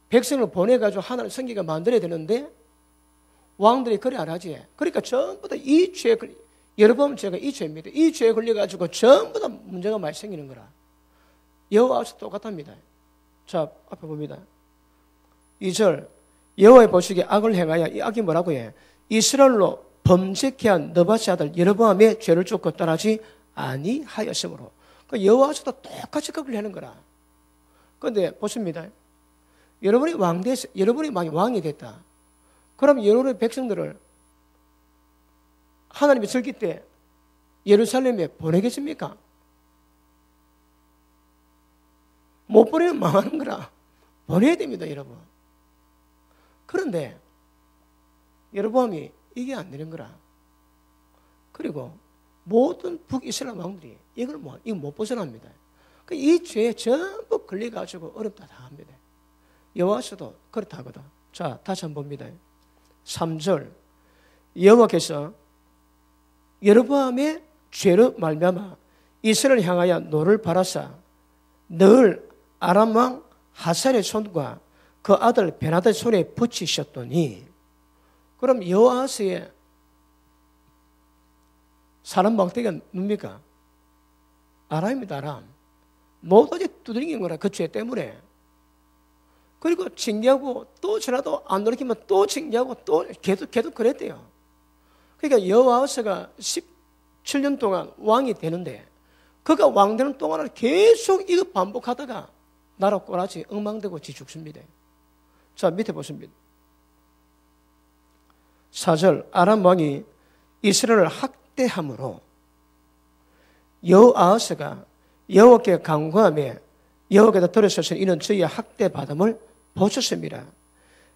백성을 보내가지고 하나님 섬기가 만들어야 되는데 왕들이 그래 안 하지. 그러니까 전부 다 이 죄에 여로보암 죄가 이 죄입니다. 이 죄에 걸려가지고 전부 다 문제가 많이 생기는 거라. 여호와와도 똑같답니다. 자, 앞에 봅니다. 2절 여호와의 보시기에 악을 행하여, 이 악이 뭐라고 해? 이스라엘로 범죄케 한 느밧의 아들 여로보암의 죄를 쫓고 떠나지 아니하였으므로. 그 여호와와도 똑같이 그걸 하는 거라. 그런데 보십니다. 여러분이 왕이 됐다. 그럼 여러분의 백성들을 하나님의 절기 때 예루살렘에 보내겠습니까? 못 보내면 망하는 거라. 보내야 됩니다, 여러분. 그런데 여로보암이 이게 안 되는 거라. 그리고 모든 북이스라엘 왕들이 이거 못 벗어납니다. 이 죄에 전부 걸려가지고 어렵다 당합니다. 여호와서도 그렇다 하거든. 자, 다시 한번 봅니다. 3절 여호와께서 여로보암의 죄로 말미암아 이스라엘을 향하여 노를 바라사 늘 아람 왕 하살의 손과 그 아들 베나다의 손에 붙이셨더니, 그럼 여호아스의 사람 막대기가 뭡니까? 아람입니다. 아람. 모두지 두드린 거라. 그 죄 때문에. 그리고 징계하고 또 저라도 안 돌이키면 또 징계하고 또 계속 그랬대요. 그러니까 여호아스가 17년 동안 왕이 되는데 그가 왕되는 동안을 계속 이거 반복하다가 나라 꼬라지 엉망되고 죽습니다. 자, 밑에 보십니다. 4절 아람 왕이 이스라엘을 학대함으로 여호아스가 여호와께 간구하며 여호와께서 들으셔서 이는 저희의 학대받음을 보셨습니다.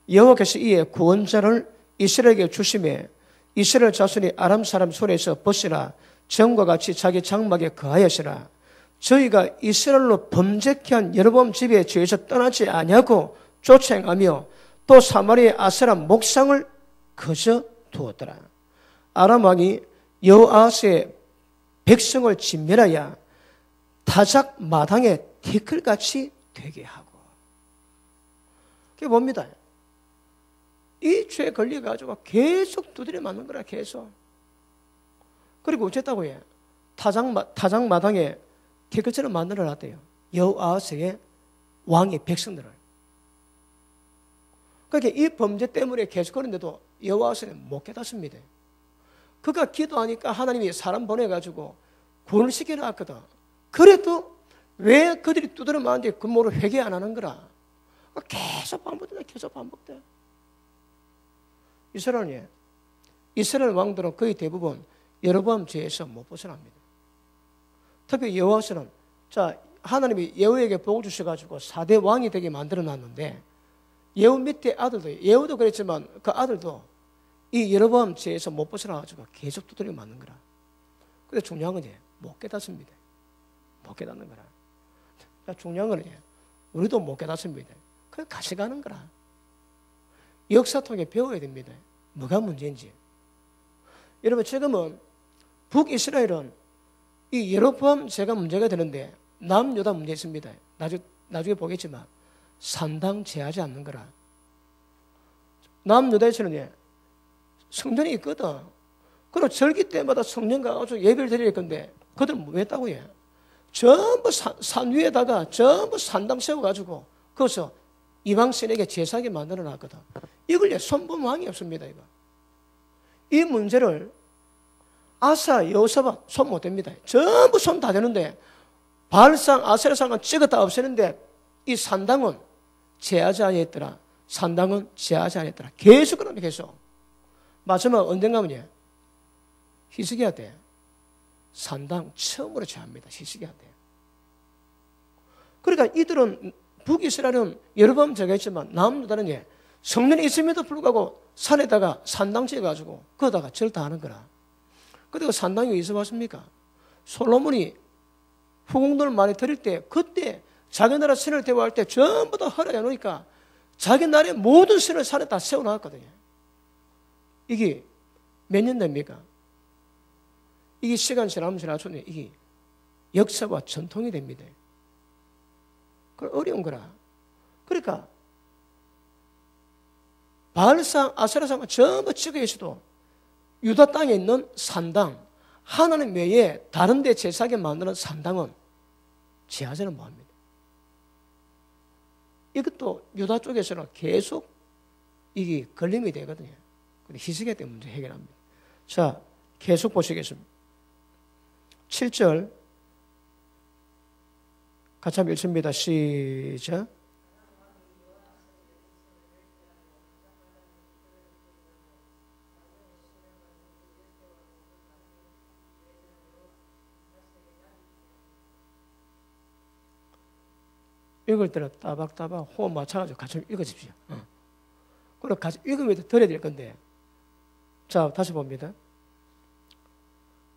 여호와께서 이에 구원자를 이스라엘에게 주심에 이스라엘 자손이 아람 사람 손에서 벗으라 전과 같이 자기 장막에 거하였으나 저희가 이스라엘로 범죄케 한 여로보암 집의 죄에서 떠나지 아니하고 쫓아행하며 또 사마리아의 아세라 목상을 거저 두었더라. 아람 왕이 여호아스의 백성을 진멸하여 타작 마당에 티끌같이 되게 하고. 그게 뭡니다. 이 죄에 걸려가지고 계속 두드려 맞는 거라. 계속. 그리고 어쨌다고 해? 타작 마당에 티끌처럼 만들어 놨대요. 여호아스의 왕의 백성들을. 그러니까 이 범죄 때문에 계속 그런데도 여호아스는 못 깨닫습니다. 그가 기도하니까 하나님이 사람 보내가지고 구원을 시켜놨거든. 그래도 왜 그들이 두드려 맞는데 그 뭐를 회개 안 하는 거라. 계속 반복돼. 이스라엘 왕들은 거의 대부분 여로보암 죄에서 못 벗어납니다. 특히 여호아스는, 자, 하나님이 예후에게 복을 주셔가지고 4대 왕이 되게 만들어놨는데 예후 밑에 아들도, 예후도 그랬지만 그 아들도 이 여로보암 죄에서 못 벗어나가지고 계속 두드려 맞는 거라. 근데 중요한 건 못 깨닫습니다. 못 깨닫는 거라. 중요한 건 우리도 못 깨닫습니다. 그냥 같이 가는 거라. 역사 통해 배워야 됩니다. 뭐가 문제인지. 여러분, 지금은 북이스라엘은 이 여로보암 죄가 문제가 되는데 남유다 문제 있습니다. 나중에 보겠지만 산당 제하지 않는 거라. 남유다에서는 성전이 있거든. 그리고 절기 때마다 성전 가가지고 예배를 드릴 건데 그들은 뭐 했다고 해? 전부 산 위에다가 전부 산당 세워가지고 거기서 이방신에게 제사하게 만들어 놨거든. 이걸 손본 왕이 없습니다. 이 문제를 아사, 여호사밧 손 못 댑니다. 전부 손 다 되는데 바알상, 아세라상은 찍었다 없애는데 이 산당은 제하지 아니했더라. 산당은 제하지 아니했더라. 계속 그럽니다. 계속. 마지막 언젠가면요. 히스기야 때 산당 처음으로 제합니다. 히스기야 때. 그러니까 이들은 북이스라엘은 여러 번 제가 했지만 남유다는 성전이 있음에도 불구하고 산에다가 산당 지어가지고 거기다가 절 다 하는 거라. 그리고 산당이 어디서 왔습니까? 솔로몬이 후궁들을 많이 드릴 때 그때 자기 나라 신을 대화할 때 전부 다 허락해 놓으니까 자기 나라의 모든 신을 산에 다 세워놨거든요. 이게 몇 년 됩니까? 이게 시간 지나면 지나면 이게 역사와 전통이 됩니다. 그 어려운 거라. 그러니까 바알상, 아세라상은 전부 찍어 계셔도 유다 땅에 있는 산당, 하나님 외에 다른 데 제사하게 만드는 산당은 제하지는 못합니다. 이것도 유다 쪽에서는 계속 이게 걸림이 되거든요. 근데 히스기야 때 문제 해결합니다. 자, 계속 보시겠습니다. 7절 같이 한번 읽습니다. 시작. 읽을 때는 따박따박 호흡 맞춰가지고 같이 읽어주십시오. 그리고 같이 읽으면서 들어야 될 건데. 자, 다시 봅니다.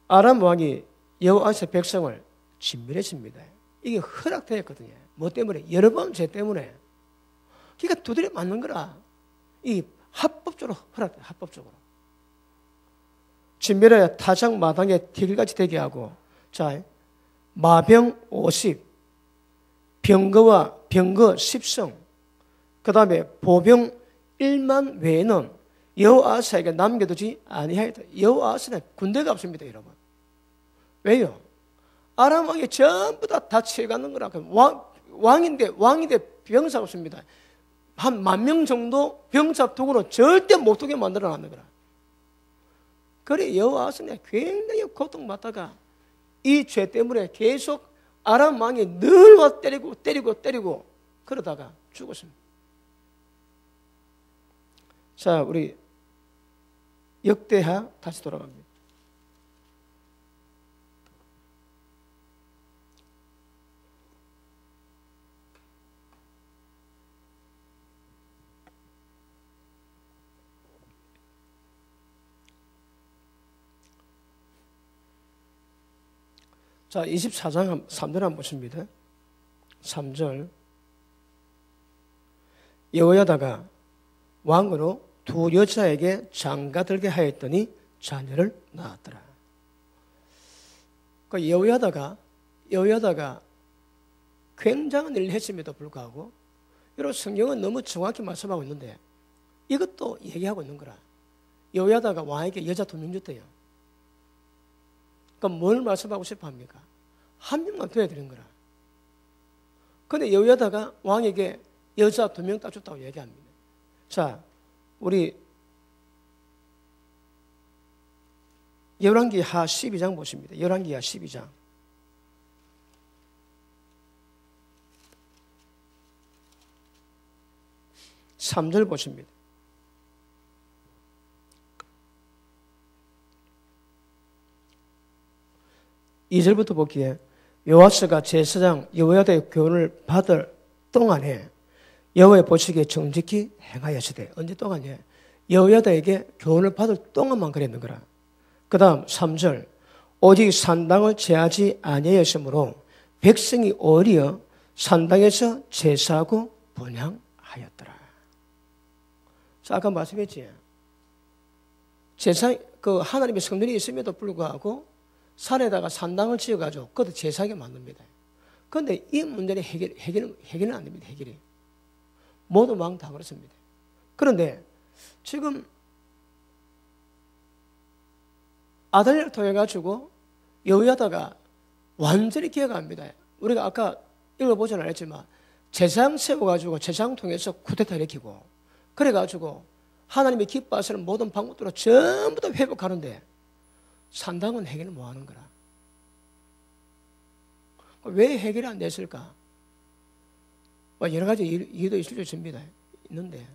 아람 왕이 여호와의 백성을 진멸했습니다. 이게 허락되었거든요. 뭐 때문에? 여러 번 죄 때문에. 그러니까 두드려 맞는 거라. 이 합법적으로 허락돼, 합법적으로. 진멸하여 타작 마당에 딜같이 되게 하고, 자, 마병 50, 병거와 병거 10성, 그 다음에 보병 1만 외에는 여호아하스에게 남겨두지 아니하였다. 여호아하스는 군대가 없습니다, 여러분. 왜요? 아람 왕이 전부 다 치어가는 거라. 왕인데 병사 없습니다. 한 10,000명 정도 병사 도구로 절대 못 두게 만들어놨는 거라. 그래 여호아하스는 굉장히 고통받다가 이 죄 때문에 계속 아람 왕이 늘 와 때리고 그러다가 죽었습니다. 자, 우리 역대하 다시 돌아갑니다. 자, 24장 3절 한번 보십니다. 3절. 여호야다가 왕으로 두 여자에게 장가들게 하였더니 자녀를 낳았더라. 그 여호야다가 굉장한 일을 했음에도 불구하고 여러분 성경은 너무 정확히 말씀하고 있는데 이것도 얘기하고 있는 거라. 여호야다가 왕에게 여자 2명 줬대요. 그러니까 뭘 말씀하고 싶어 합니까? 한 명만 둬야 되는 거라. 그런데 여호야다가 왕에게 여자 2명 딱 줬다고 얘기합니다. 자, 우리 열왕기하 12장 보십니다. 열왕기하 12장. 3절 보십니다. (2절부터) 보기에 요아스가 제사장 여호야다의 교훈을 받을 동안에 여호와의 보시기에 정직히 행하였으되. 언제 동안이에요? 여호야다에게 교훈을 받을 동안만 그랬는 거라. 그 다음 3절. 오직 산당을 제하지 아니하였으므로 백성이 어리어 산당에서 제사하고 번향하였더라. 자, 아까 말씀했지. 제사, 하나님의 성전이 있음에도 불구하고 산에다가 산당을 지어가지고 그것도 제사하게 만듭니다. 그런데 이 문제는 해결은 안 됩니다. 해결이. 모두 왕 다 그렇습니다. 그런데 지금 아달랴를 통해 가지고 여호야다가 완전히 기억합니다. 우리가 아까 읽어보지는 않았지만 제사장 세워가지고 제사장 통해서 쿠데타 일으키고 그래가지고 하나님이 기뻐하시는 모든 방법들로 전부 다 회복하는데 산당은 해결을 못 하는 거라. 왜 해결이 안 됐을까? 여러 가지 이유도 있을 수 있습니다. 있는데,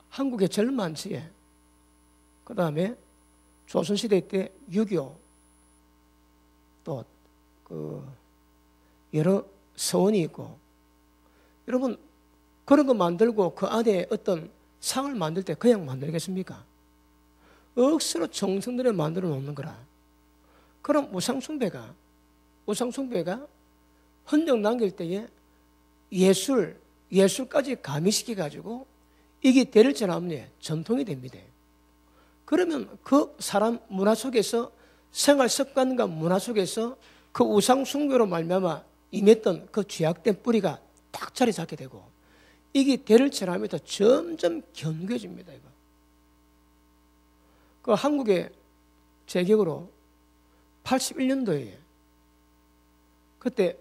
한국의 절만치에, 그 다음에 조선시대 때 6.25, 또, 여러 서원이 있고, 여러분, 그런 거 만들고 그 안에 어떤 상을 만들 때 그냥 만들겠습니까? 억수로 정성들을 만들어 놓는 거라. 그럼 우상숭배가 흔적 남길 때에 예술까지 가미시켜가지고 이게 대를 전하면 전통이 됩니다. 그러면 그 사람 문화 속에서 생활 습관과 문화 속에서 그 우상숭배로 말미암아 임했던 그 죄악된 뿌리가 딱 자리 잡게 되고 이게 대를 전하면서 점점 견고해집니다. 이거. 그 한국의 제 기억으로 81년도에 그때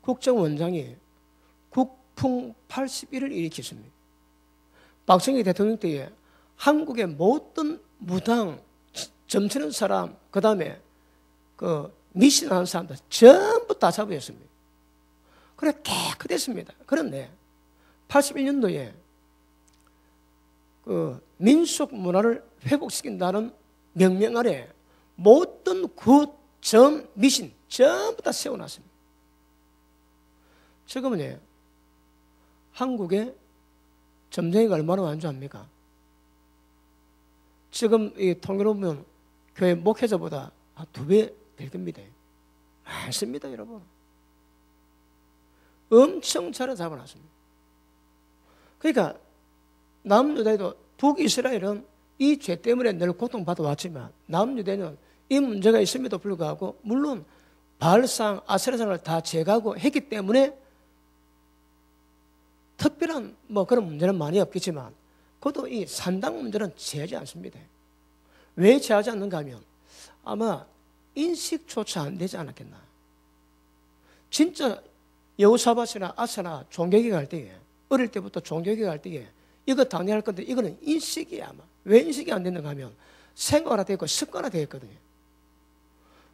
국정원장이 국풍 81을 일으켰습니다. 박정희 대통령 때에 한국의 모든 무당, 점치는 사람, 그 다음에 미신하는 사람들 전부 다 잡아였습니다. 그래 깨끗했습니다. 그런데 81년도에 민속 문화를 회복시킨다는 명령 아래 모든 점, 미신 전부 다 세워놨습니다. 지금은 한국의 점쟁이가 얼마나 많은 줄 압니까? 지금 이 통계로 보면 교회 목회자보다 한 2배 될 겁니다. 많습니다, 여러분. 엄청 잘 잡아놨습니다. 그러니까 남유다에도 북이스라엘은 이 죄 때문에 늘 고통받아 왔지만 남유다는 이 문제가 있음에도 불구하고 물론 바알상, 아세라상을 다 제거하고 했기 때문에 특별한 그런 문제는 많이 없겠지만 그것도 이 산당 문제는 제하지 않습니다. 왜 제하지 않는가 하면 아마 인식조차 안 되지 않았겠나. 진짜 여호사밧이나 아사나 종교계 갈 때에 어릴 때부터 종교계 갈 때에 이거 당연히 할 건데 이거는 인식이야 아마. 왜 인식이 안 됐는가 하면 생활화되어 있고 습관화되어 있거든요.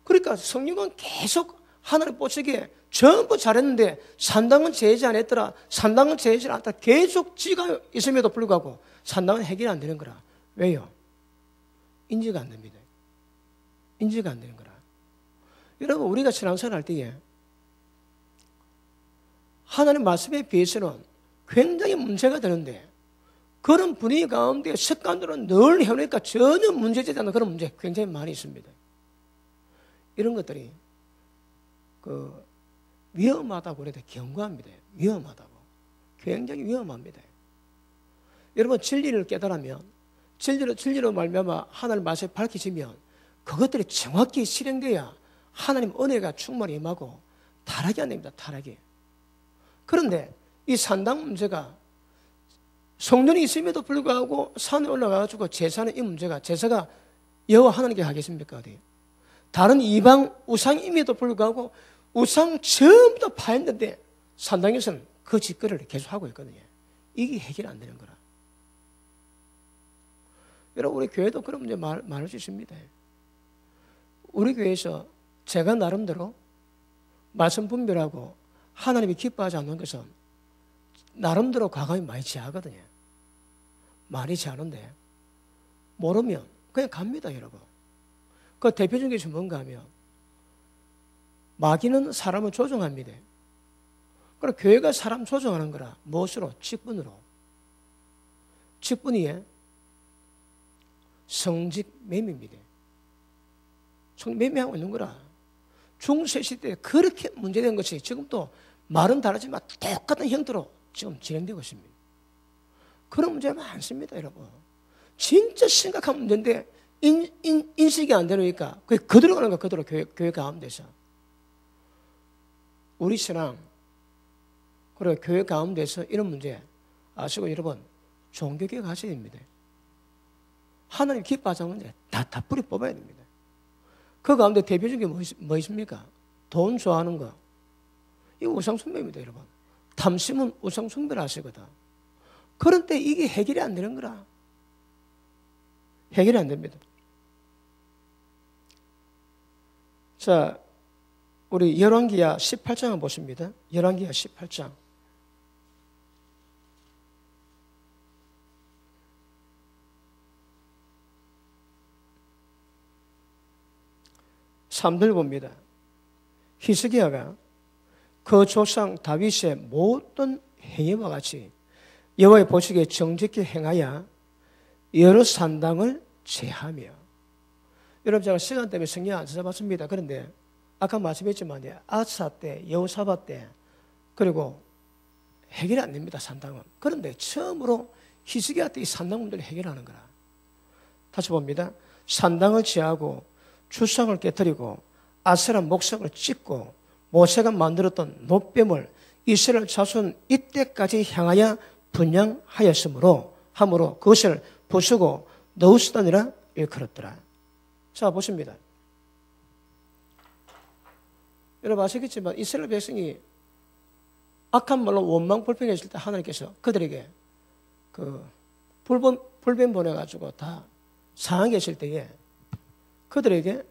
그러니까 성령은 계속 하나님 보시기에 전부 잘했는데 산당은 제하지 않았더라. 산당은 제하지 않았다. 계속 지가 있음에도 불구하고 산당은 해결이 안 되는 거라. 왜요? 인지가 안 됩니다. 인지가 안 되는 거라. 여러분 우리가 신앙생활 할 때에 하나님 말씀에 비해서는 굉장히 문제가 되는데 그런 분위기 가운데 습관으로 늘 해오니까 전혀 문제되지 않는 그런 문제 굉장히 많이 있습니다. 이런 것들이 위험하다고 그래도 경고합니다. 위험하다고. 굉장히 위험합니다. 여러분 진리를 깨달으면 진리로 말미암아 하나님 말씀이 밝혀지면 그것들이 정확히 실행돼야 하나님 은혜가 충만히 임하고 타락이 안 됩니다. 타락이. 그런데 이 산당 문제가 성전이 있음에도 불구하고 산에 올라가가지고 제사는 이 문제가 제사가 여호와 하나님께 하겠습니까? 어디? 다른 이방 우상임에도 불구하고 우상 전부 다 파했는데 산당에서는 그 짓거리를 계속하고 있거든요. 이게 해결이 안 되는 거라. 여러분 우리 교회도 그런 문제 많을 수 있습니다. 우리 교회에서 제가 나름대로 말씀 분별하고 하나님이 기뻐하지 않는 것은 나름대로 과감히 많이 제하거든요. 많이 제하는데 모르면 그냥 갑니다, 여러분. 그 대표적인 것이 뭔가 하면 마귀는 사람을 조종합니다. 그럼 교회가 사람 조종하는 거라. 무엇으로? 직분으로. 직분이 성직 매매입니다. 매매하고 있는 거라. 중세시대에 그렇게 문제된 것이 지금도 말은 다르지만 똑같은 형태로 지금 진행되고 있습니다. 그런 문제가 많습니다, 여러분. 진짜 심각한 문제인데 인식이 안 되니까 그게 그대로 가는 거야, 그대로 교회 가운데서. 우리 신앙, 그리고 교회 가운데서 이런 문제 아시고 여러분 종교개혁 하셔야 됩니다. 하나님 기뻐하지 않는 문제 다 뿌리 뽑아야 됩니다. 그 가운데 대표적인 게 뭐 있습니까? 돈 좋아하는 거. 이거 우상숭배입니다, 여러분. 탐심은 우상숭배를 하시거든. 그런데 이게 해결이 안 되는 거라. 해결이 안 됩니다. 자, 우리 열왕기하 18장을 보십니다. 열왕기하 18장. 삼들 봅니다. 히스기야가 그 조상 다윗의 모든 행위와 같이 여호와의 보시기에 정직히 행하여 여러 산당을 제하며, 여러분 제가 시간 때문에 성경 안 찾아봤습니다. 그런데 아까 말씀했지만 아사 때, 여호사밧 때, 그리고 해결이 안 됩니다. 산당은. 그런데 처음으로 히스기야 때 이 산당 문제를 해결하는 거라. 다시 봅니다. 산당을 제하고 주상을 깨뜨리고 아세라 목석을 찢고 모세가 만들었던 놋뱀을 이스라엘 자손 이때까지 향하여 분양하였으므로 함으로 그것을 부수고 너우스단이라 일컬었더라. 자, 보십니다. 여러분 아시겠지만 이스라엘 백성이 악한 말로 원망불평했을 때 하나님께서 그들에게 그 불뱀 보내가지고 다 상하게 했을 때에 그들에게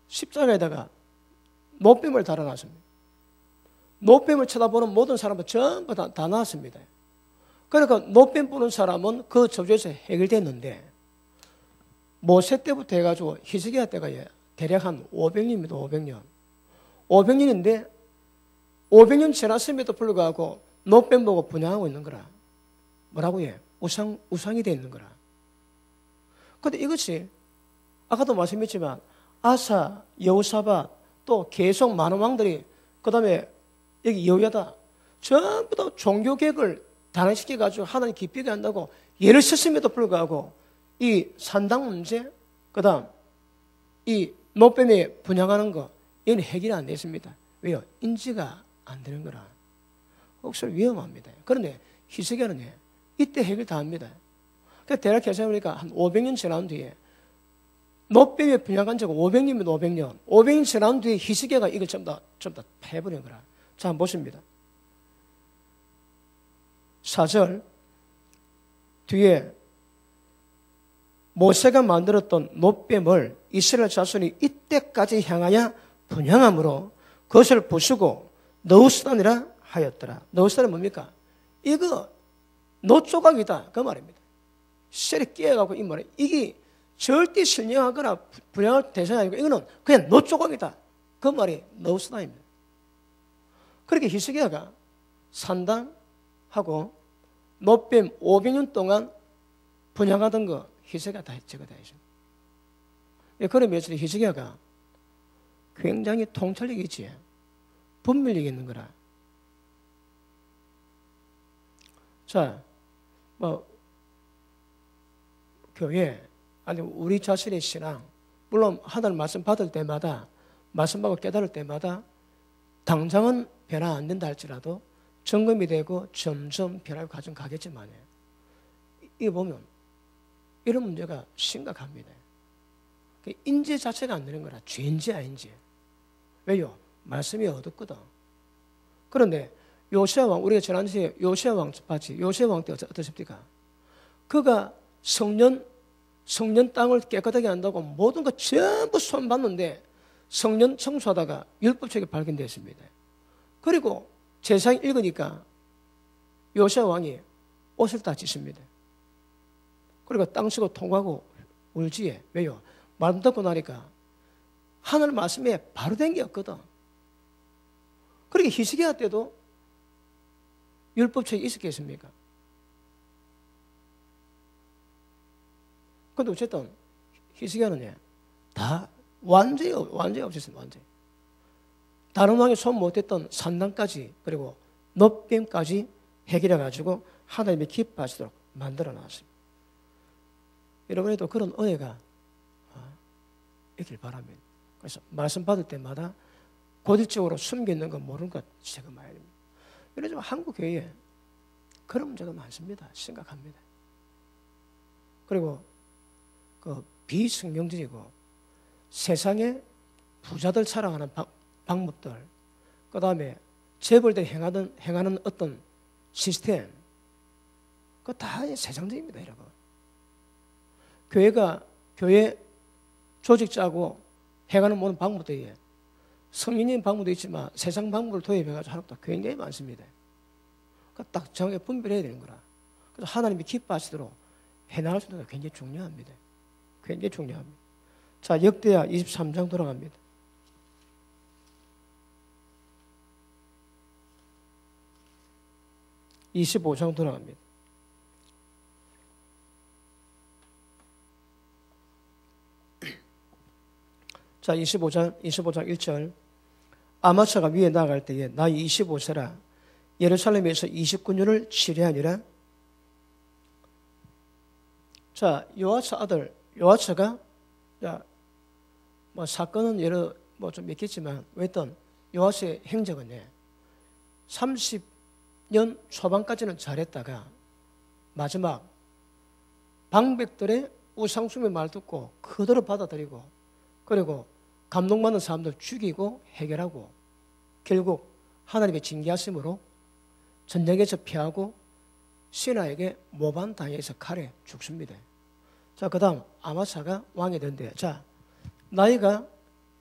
십자가에다가 놋뱀을 달아놨습니다. 놋뱀을 쳐다보는 모든 사람은 전부 다 나왔습니다. 그러니까 놋뱀 보는 사람은 그 저주에서 해결됐는데 모세 때부터 해가지고 히스기야 때가 대략 한 500년입니다. 500년. 500년인데 500년 지났음에도 불구하고 놋뱀 보고 분양하고 있는 거라. 뭐라고 해? 우상이 되어 있는 거라. 그런데 이것이 아까도 말씀했지만 아사, 여호사밧 또 계속 많은 왕들이 그 다음에 여기 여호야다 전부 다 종교개혁을 단행시켜가지고 하나님 기쁘게 한다고 예를 썼음에도 불구하고 이 산당 문제 그 다음 이 놋뱀에 분양하는 거 이건 해결이 안 됐습니다. 왜요? 인지가 안 되는 거라. 혹시 위험합니다. 그런데 히스기야는 이때 해결 다 합니다. 그러니까 대략 계산해보니까 한 500년 지난 뒤에 놋뱀에 분양한 지가 500년이면 500년. 500년 지난 뒤에 히스기야가 이걸 전부 다 패버린 거라. 자, 한번 보십니다. 4절 뒤에 모세가 만들었던 놋뱀을 이스라엘 자손이 이때까지 향하여 분양함으로 그것을 부수고 너우스단이라 하였더라. 너우스단은 뭡니까? 이거 놋조각이다 그 말입니다. 셀이 끼어가고 이 말이 이게 절대 신령하거나 분양할 대상이 아니고 이거는 그냥 놋조각이다 그 말이 너우스단입니다. 그렇게 히스기야가 산당하고 놋뱀 500년 동안 분양하던 거 히스기야가 다 제거 다 했습니다. 그런 면에서 히스기야가 굉장히 통찰력이 있지, 분별력이 있는 거라. 자, 교회 아니 우리 자신의 신앙, 물론 하나님 말씀 받을 때마다 말씀 받고 깨달을 때마다 당장은 변화 안 된다 할지라도 점검이 되고 점점 변화를 가정 가겠지만 이거 보면 이런 문제가 심각합니다. 인지 자체가 안 되는 거라. 죄인지 아닌지. 왜요? 말씀이 어둡거든. 그런데 요시야 왕, 우리가 지난주에 요시야 왕 봤지? 요시야 왕 때 어떠십니까? 그가 성년 땅을 깨끗하게 한다고 모든 거 전부 손봤는데 성년 청소하다가 율법책이 발견됐습니다. 그리고 제사장 읽으니까 요시야 왕이 옷을 다 찢습니다. 그리고 땅 치고 통과하고 울지에. 왜요? 말 듣고 나니까 하늘 말씀에 바로 된 게 없거든. 그렇게 히스기야 때도 율법책이 있었겠습니까? 그런데 어쨌든 히스기야는 다 완전히 없었습니다. 완전히. 다른 왕이 손 못했던 산당까지 그리고 놋뱀까지 해결해가지고 하나님이 기뻐하시도록 만들어놨습니다. 여러분에도 그런 은혜가 있길 바랍니다. 그래서 말씀 받을 때마다 고질적으로 숨겨있는 거 모르는 것 제거해야 됩니다. 요즘 한국 교회에 그런 문제가 많습니다. 심각합니다. 그리고 그 비성경적이고 세상에 부자들 사랑하는 방법들, 그 다음에 재벌들이 행하는 어떤 시스템, 그거 다 세상적입니다, 여러분. 교회 조직 짜고 해가는 모든 방법들이 성인적인 방법도 있지만 세상 방법을 도입해가지고 하는 것도 굉장히 많습니다. 그러니까 딱 정확하게 분별해야 되는 거라. 그래서 하나님이 기뻐하시도록 해나갈 수 있는 게 굉장히 중요합니다. 굉장히 중요합니다. 자, 역대하 23장 돌아갑니다. (25장) 돌아갑니다. 자, 25장 1절. 아마스가 위에 나아갈 때에 나이 25세라 예루살렘에서 29년을 치료하니라. 자, 요아스 아들 요아스가, 뭐 사건은 여러 좀 있겠지만 어떤 요아스의 행적은 30년 초반까지는 잘했다가 마지막 방백들의 우상숭배 말 듣고 그대로 받아들이고, 그리고 감동받는 사람들 죽이고 해결하고, 결국 하나님의 징계하심으로 전쟁에서 피하고 시나에게 모반당해서 칼에 죽습니다. 자, 그 다음 아마사가 왕이 된대요. 자, 나이가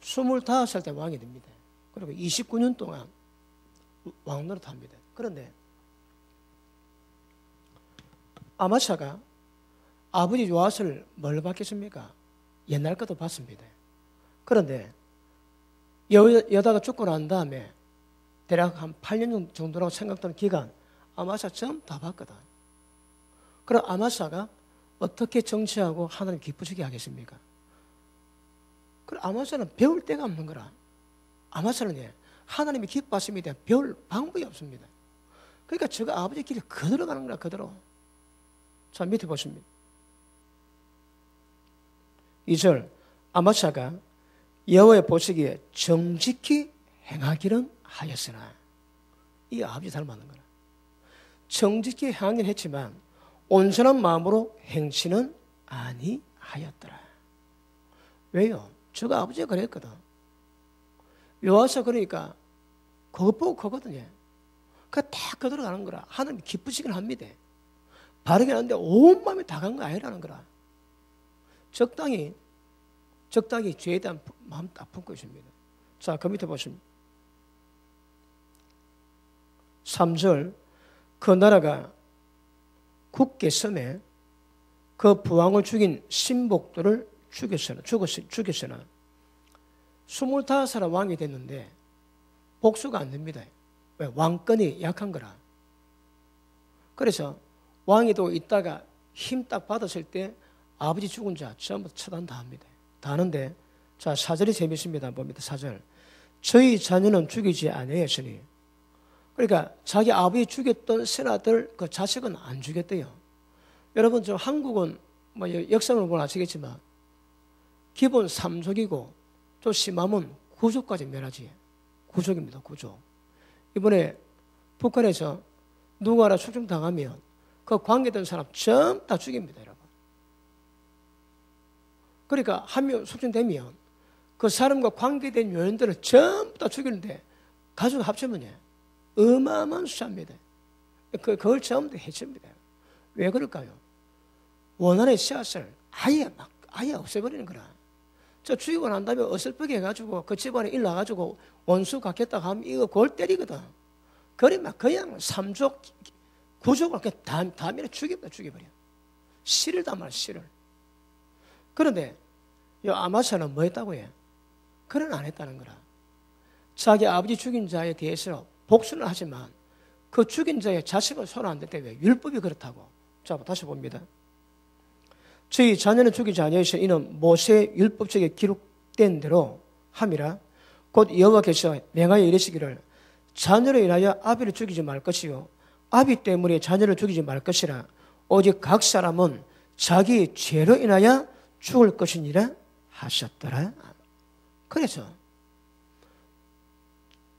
25살 때 왕이 됩니다. 그리고 29년 동안 왕 노릇합니다. 그런데 아마사가 아버지 요아스를 뭘 받겠습니까? 옛날 것도 받습니다. 그런데 여다가 죽고 난 다음에 대략 한 8년 정도라고 생각되는 기간 아마사 전부 다 봤거든. 그럼 아마사가 어떻게 정치하고 하나님 기쁘시게 하겠습니까? 그럼 아마사는 배울 데가 없는 거라. 아마사는 하나님이 기뻐하심에 대한 배울 방법이 없습니다. 그러니까 저가 아버지 길을 그대로 가는 거라, 그대로. 자, 밑에 보십니다. 2절. 아마사가 여호와의 보시기에 정직히 행하기는 하였으나, 이 아버지 닮았는 거라. 정직히 행하긴 했지만 온전한 마음으로 행치는 아니하였더라. 왜요? 저가 아버지가 그랬거든. 요아스 그러니까 그것 보고 그거거든요. 그러니까 다 그대로 가는 거라. 하나님 기쁘시긴 합니다. 바르긴 하는데 온 마음이 다 간 거 아니라는 거라. 적당히 죄에 대한 마음 딱 품고 있습니다. 자, 그 밑에 보시면 3절. 그 나라가 굳게 섬에 그 부왕을 죽인 신복들을 죽였으나 25살 왕이 됐는데 복수가 안 됩니다. 왜? 왕권이 약한 거라. 그래서 왕이 또 있다가 힘 딱 받았을 때 아버지 죽은 자 전부 처단 다 합니다. 다 하는데, 자, 4절이 재밌습니다. 봅니다. 4절. 저희 자녀는 죽이지 아니하였으니, 그러니까 자기 아버지 죽였던 신하들 그 자식은 안 죽였대요. 여러분, 저 한국은 뭐 역사를 보면 아시겠지만 기본 3족이고 좀 심하면 9족까지 멸하지. 9족입니다. 9족. 이번에 북한에서 누구 하나 추중당하면 그 관계된 사람 전부 다 죽입니다, 여러분. 그러니까 한 명 숙청되면 그 사람과 관계된 요인들을 전부 다 죽이는데 가족 합치면 어마어마한 숫자입니다. 그걸 전부 다 해칩니다. 왜 그럴까요? 원한의 씨앗을 아예 없애버리는 거라. 저 죽이고 난 다음에 어설프게 해가지고 그 집안에 일 나가지고 원수 갖겠다 하면 이거 골 때리거든. 그러면 그냥 3족, 9족을 다 밀어 죽여버려. 씨를 담아, 씨를. 그런데 이 아마사는 뭐 했다고 해? 그런 안 했다는 거라. 자기 아버지 죽인 자에 대해서 복수는 하지만 그 죽인 자의 자식을 손 안 댔대. 왜? 율법이 그렇다고. 자, 다시 봅니다. 저희 자녀는 죽이지 아니하시오. 이는 모세 율법책에 기록된 대로 함이라. 곧 여호와께서 명하여 이르시기를 자녀로 인하여 아비를 죽이지 말 것이요 아비 때문에 자녀를 죽이지 말 것이라. 오직 각 사람은 자기 죄로 인하여 죽을 것이니라 하셨더라. 그래서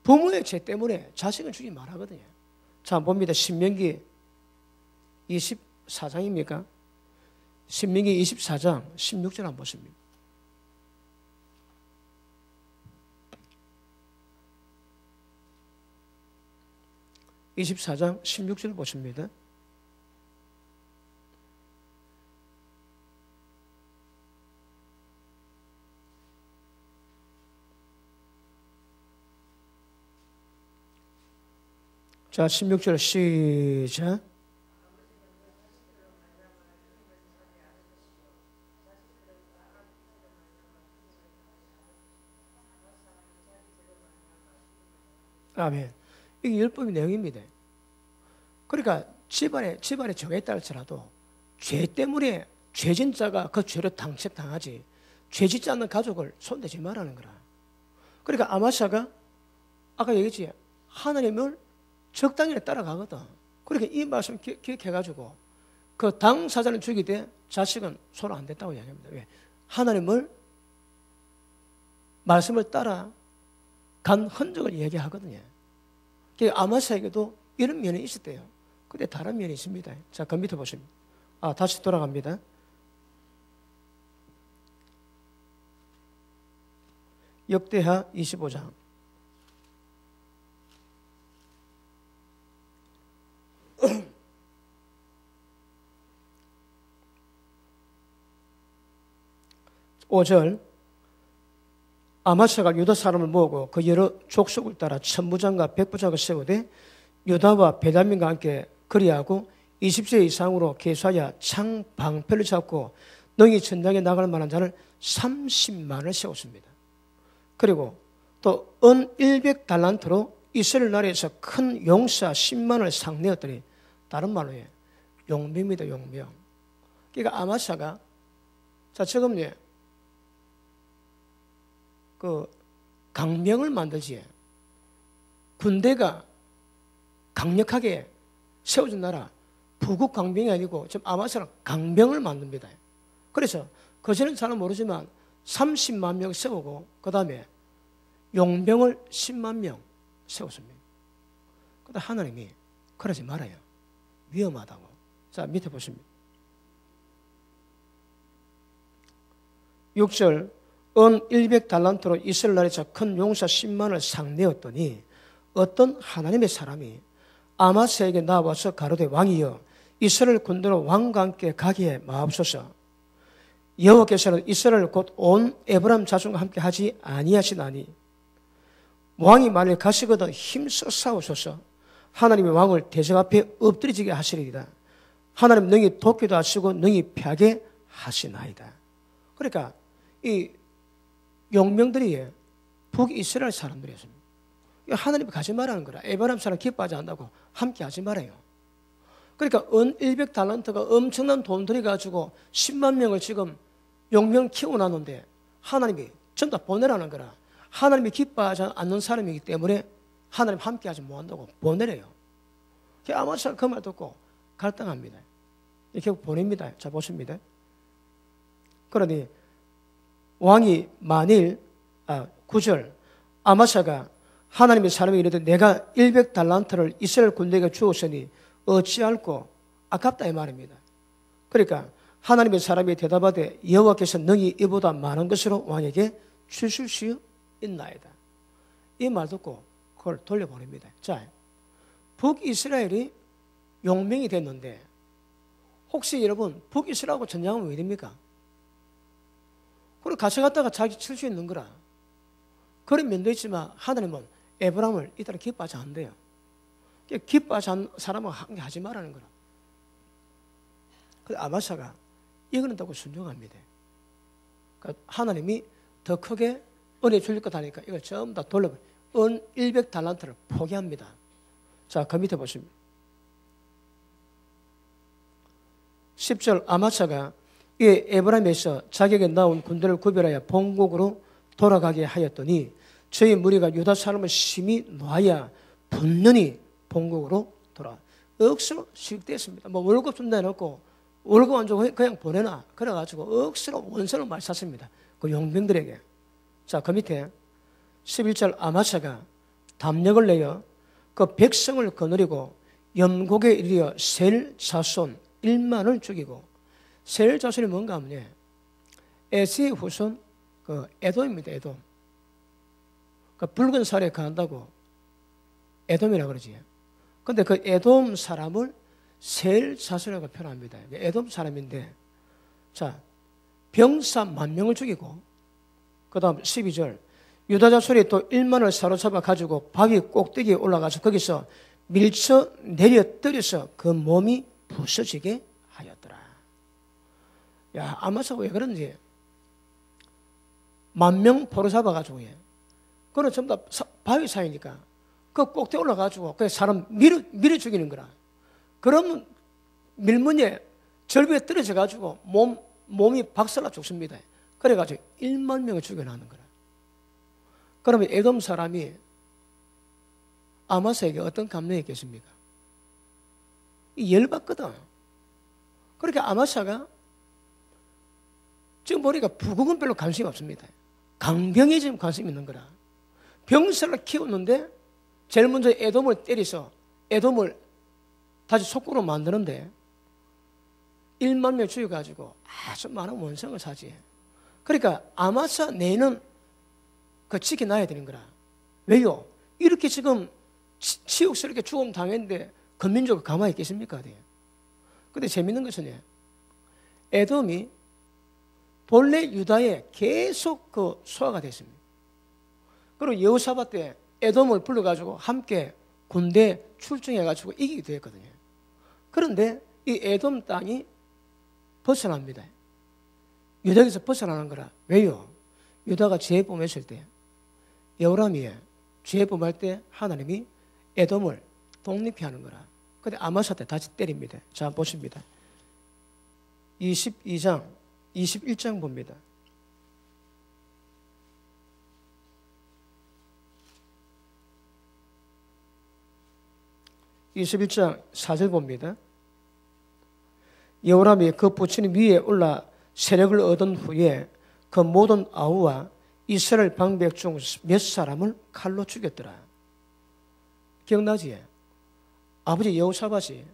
부모의 죄 때문에 자식을 죽이지 말하거든요. 자, 봅니다. 신명기 24장입니까? 신명기 24장 16절 한번 보십니다. (24장) 16절 보십니다. 자, 16절 시작. 아멘. 이게 율법의 내용입니다. 그러니까 집안에 정했다 할지라도 죄 때문에 죄진 자가 그 죄로 당하지 죄 짓지 않는 가족을 손대지 말라는 거라. 그러니까 아마샤가 아까 얘기했지, 하나님을 적당히 따라가거든. 그러니까 이 말씀 기억해가지고 그 당사자는 죽이되 자식은 손 안 댔다고 이야기합니다. 왜? 하나님을 말씀을 따라 간 흔적을 얘기하거든요. 그러니까 아마샤에게도 이런 면이 있었대요. 근데 다른 면이 있습니다. 자, 그 밑에 보시면 다시 돌아갑니다. 역대하 25장. 오절 아마샤가 유다 사람을 모으고 그 여러 족속을 따라 천부장과 백부장을 세우되 유다와 베냐민과 함께 그리하고 20세 이상으로 계수하여 창 방패를 잡고 능히 전장에 나갈 만한 자를 30만을 세웠습니다. 그리고 또 은 100달란트로 이스라엘 나라에서 큰 용사 10만을 상내었더니, 다른 말로 용병입니다. 용병. 그러니까 아마샤가 자 지금 그 강병을 만들지, 군대가 강력하게 세워진 나라 부국 강병이 아니고 지금 아마샤는 강병을 만듭니다. 그래서 그전에는 잘 모르지만 30만 명 세우고 그 다음에 용병을 10만 명 세웠습니다. 그런데 하나님이 그러지 말아요. 위험하다고. 자, 밑에 보십니다. 6절 은 100달란트로 이스라엘 나라에서 큰 용사 10만을 상내었더니 어떤 하나님의 사람이 아마스에게 나와서 가로되 왕이여 이스라엘 군대로 왕과 함께 가기에 마옵소서. 여호와께서는 이스라엘 곧 온 에브라임 자손과 함께 하지 아니하시나니 왕이 만일 가시거든 힘써 싸우소서. 하나님이 왕을 대적 앞에 엎드리지게 하시리이다. 하나님 능히 돕기도 하시고 능히 패하게 하시나이다. 그러니까 이 용병들이 북이스라엘 사람들이었습니다. 하나님이 가지 말라는 거라. 에브라임 사람 기뻐하지 않는다고 함께 하지 말아요. 그러니까 은 100달란트가 엄청난 돈 들여가지고 10만 명을 지금 용병 키워놨는데 하나님이 전부 다 보내라는 거라. 하나님이 기뻐하지 않는 사람이기 때문에 하나님 함께 하지 못한다고 보내래요. 아마샤가 그 말 듣고 갈등합니다. 이렇게 보냅니다. 자, 보십니다. 그러니 왕이 만일 9절 아마샤가 하나님의 사람이 이르되 내가 100달란트를 이스라엘 군대에게 주었으니 어찌할꼬 아깝다 이 말입니다. 그러니까 하나님의 사람이 대답하되 여호와께서 능히 이보다 많은 것으로 왕에게 주실 수 있나이다. 이 말 듣고 그걸 돌려보냅니다. 자, 북이스라엘이 용맹이 됐는데 혹시 여러분 북이스라엘하고 전쟁하면 왜 됩니까? 그리고 같이 갔다가 자기 칠 수 있는 거라. 그런 면도 있지만 하나님은 에브라임을 이따라 기뻐하지 않는데요. 기뻐하지 않는 사람은 하지 말라는 거라. 그래서 아마샤가 이거는다고 순종합니다. 그러니까 하나님이 더 크게 은혜 줄릴 것 하니까 이걸 전부 다 돌려버려. 은 100달란트를 포기합니다. 자, 그 밑에 보십니다. 10절 아마샤가 이 에브라임에서 자기에게 나온 군대를 구별하여 본국으로 돌아가게 하였더니 저희 무리가 유다 사람을 심히 놓아야 분명히 본국으로 돌아가. 억수로 식대했습니다. 뭐 월급 준다 해놓고 월급 안 주고 그냥 보내놔. 그래가지고 억수로 원수를 많이 샀습니다. 그 용병들에게. 자, 그 밑에 11절 아마샤가 담력을 내어 그 백성을 거느리고 연곡에 이르러 셀 자손 1만을 죽이고, 셀 자손이 뭔가 하면 에스의 후손 그 에돔입니다. 에돔. 그 붉은 살에 거한다고 에돔이라고 그러지. 근데 그 에돔 사람을 셀 자손이라고 표현합니다. 에돔 사람인데, 자, 병사 10,000명을 죽이고, 그 다음 12절 유다 자손이 또 1만을 사로잡아 가지고 바위 꼭대기에 올라가서 거기서 밀쳐 내려뜨려서 그 몸이 부서지게 하였더라. 야, 아마사가 왜 그런지 10,000명 포로 잡아가지고 그는 전부 다 바위 사이니까 그 꼭대 올라가지고 그 사람 밀어 죽이는 거라. 그러면 밀문에 절벽에 떨어져가지고 몸이 박살나 죽습니다. 그래가지고 1만 명을 죽여나는 거라. 그러면 에돔 사람이 아마사에게 어떤 감정이 있겠습니까? 열받거든. 그러니까 아마사가 지금 보니까 부국은 별로 관심이 없습니다. 강병에 지금 관심이 있는 거라. 병사를 키웠는데 제일 먼저 에돔을 때려서 에돔을 다시 속국으로 만드는데 1만 명 죽여가지고 아주 많은 원성을 사지. 그러니까 아마사 내는 그 지켜놔야 되는 거라. 왜요? 이렇게 지금 치욕스럽게 죽음 당했는데 건민족이 가만히 있겠습니까? 근데 재밌는 것은 에돔이 본래 유다에 계속 그 소화가 됐습니다. 그리고 여호사밧 때 에돔을 불러가지고 함께 군대 출정해가지고 이기기도 했거든요. 그런데 이 에돔 땅이 벗어납니다. 유다에서 벗어나는 거라. 왜요? 유다가 죄 범했을 때 여호람이 죄 범할 때 하나님이 에돔을 독립해 하는 거라. 근데 아마사 때 다시 때립니다. 자, 보십니다. 22장, 21장 봅니다. 21장 4절 봅니다. 여호람이 그 부처님 위에 올라 세력을 얻은 후에 그 모든 아우와 이스라엘 방백 중 몇 사람을 칼로 죽였더라. 기억나지? 아버지 여호사밧이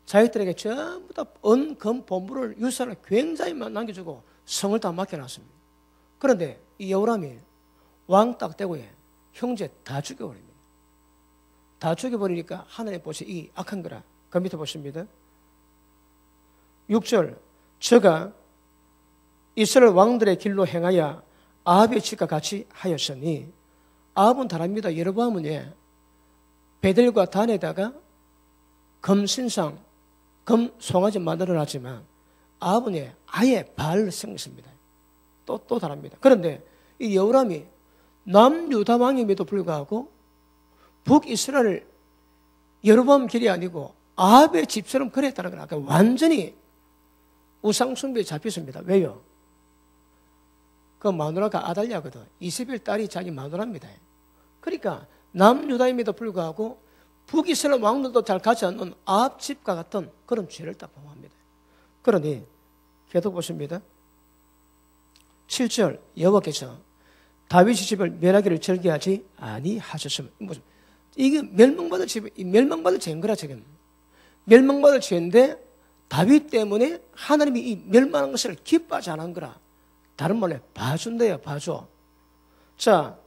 자기들에게 전부 다 은금 보물을 유산을 굉장히 많이 남겨주고 성을 다 맡겨놨습니다. 그런데 이 여호람이 왕 딱 되고 형제 다 죽여버립니다. 다 죽여버리니까 하나님 보시 이 악한 거라. 그 밑에 보십니다. 6절 저가 이스라엘 왕들의 길로 행하여 아합의 집과 같이 하였으니 아합은 다릅니다. 여로보암은 베델과 단에다가 금신상, 금 송아지 만들어놨지만 아합은 아예 바알을 섬겼습니다. 또 다릅니다. 그런데 이 여호람이 남유다 왕임에도 불구하고 북이스라엘 여로보암 길이 아니고 아합의 집처럼 그랬다는 거라. 그러니까 완전히 우상숭배에 잡혔습니다. 왜요? 그 마누라가 아달랴거든. 이세벨 딸이 자기 마누라입니다. 그러니까 남유다임에도 불구하고 북이스라엘 왕들도 잘 가지 않는 아합 집과 같은 그런 죄를 딱 범합니다. 그러니 계속 보십니다. 7절 여호와께서 다윗의 집을 멸하기를 절개하지 아니하셨으면 이게 멸망받을 죄인 거라 지금. 멸망받을 죄인데 다윗 때문에 하나님이 이 멸망한 것을 기뻐하지 않은 거라. 다른 말로 봐준대요. 봐줘. 자,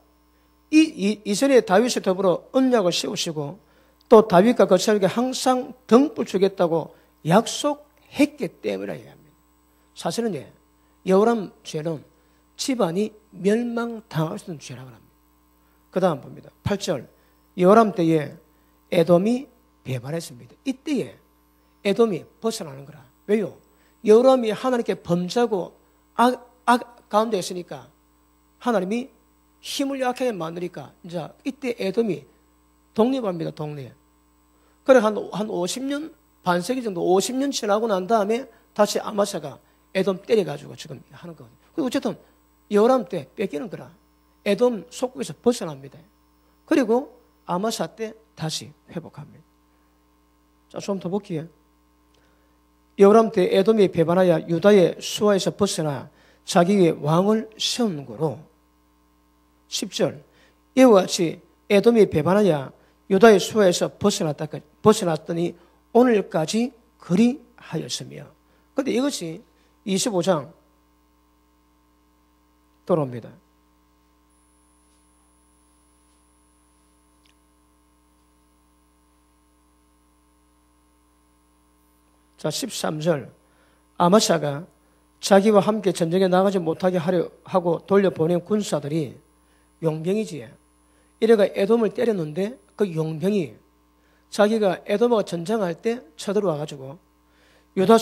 이전에 다윗을 더불어 언약을 세우시고 또 다윗과 거처에게 항상 등불 주겠다고 약속했기 때문이라 얘기합니다. 사실은 여호람 죄는 집안이 멸망당할 수 있는 죄라고 합니다. 그 다음 봅니다. 8절 여호람 때에 에돔이 배반했습니다. 이때에 에돔이 벗어나는 거라. 왜요? 여호람이 하나님께 범죄하고 악 가운데 있으니까 하나님이 힘을 약하게 만드니까 이제 이때 에돔이 독립합니다. 독립. 그래 한 50년 반세기 정도 50년 지나고 난 다음에 다시 아마사가 에돔 때려가지고 지금 하는 거거든요. 그리고 어쨌든 여호람 때 뺏기는 거라. 에돔 속국에서 벗어납니다. 그리고 아마사 때 다시 회복합니다. 자, 좀 더 볼게요. 여호람 때 에돔이 배반하여 유다의 수하에서 벗어나 자기의 왕을 세운 거로 10절 이와 같이 에돔이 배반하여 유다의 수하에서 벗어났더니 오늘까지 그리하였으며 그런데 이것이 25장 돌아옵니다. 자, 13절 아마사가 자기와 함께 전쟁에 나가지 못하게 하려 하고 돌려보낸 군사들이 용병이지. 이래가 에돔을 때렸는데 그 용병이 자기가 에돔하고 전쟁할 때 쳐들어와가지고 유다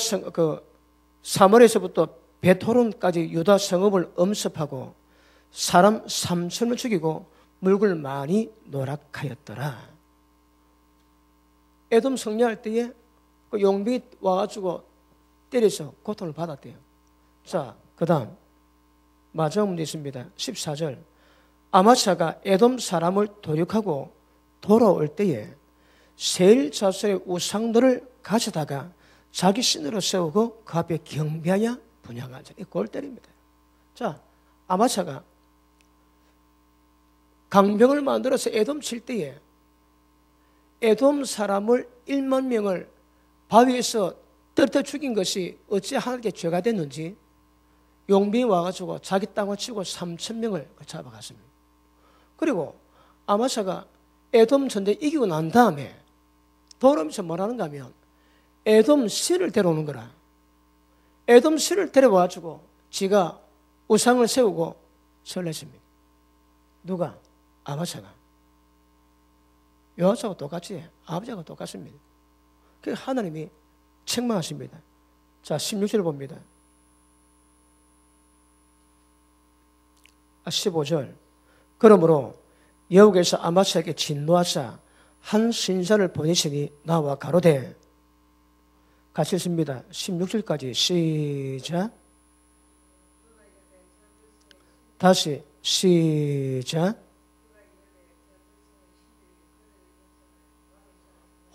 사물에서부터 베토론까지 유다 성읍을 엄습하고 사람 3,000을 죽이고 물건을 많이 노락하였더라. 에돔 승리할 때에 그 용병이 와가지고 때려서 고통을 받았대요. 자, 그 다음 마지막 문제 있습니다. 14절. 아마샤가 에돔 사람을 도륙하고 돌아올 때에 세일 자손의 우상들을 가져다가 자기 신으로 세우고 그 앞에 경배하여 분향한 자. 이 골 때립니다. 자, 아마샤가 강병을 만들어서 에돔 칠 때에 에돔 사람을 1만 명을 바위에서 떨어뜨려 죽인 것이 어찌 하나님께 죄가 됐는지 용병이 와가지고 자기 땅을 치고 3,000명을 잡아갔습니다. 그리고 아마샤가 에돔 전쟁 이기고 난 다음에 돌아오면서 뭐라는가 하면 에돔 신을 데려오는 거라. 에돔 신을 데려와가지고 지가 우상을 세우고 설렜습니다. 누가? 아마샤가. 요아스하고 똑같이 아버지하고 똑같습니다. 그래서 하나님이 책망하십니다. 자, 16절 봅니다. 15절. 그러므로 여호와께서 아마샤에게 진노하사 한 신사를 보내시니 나와 가로되, 같이 읽습니다. 16절까지 시작. 다시 시작.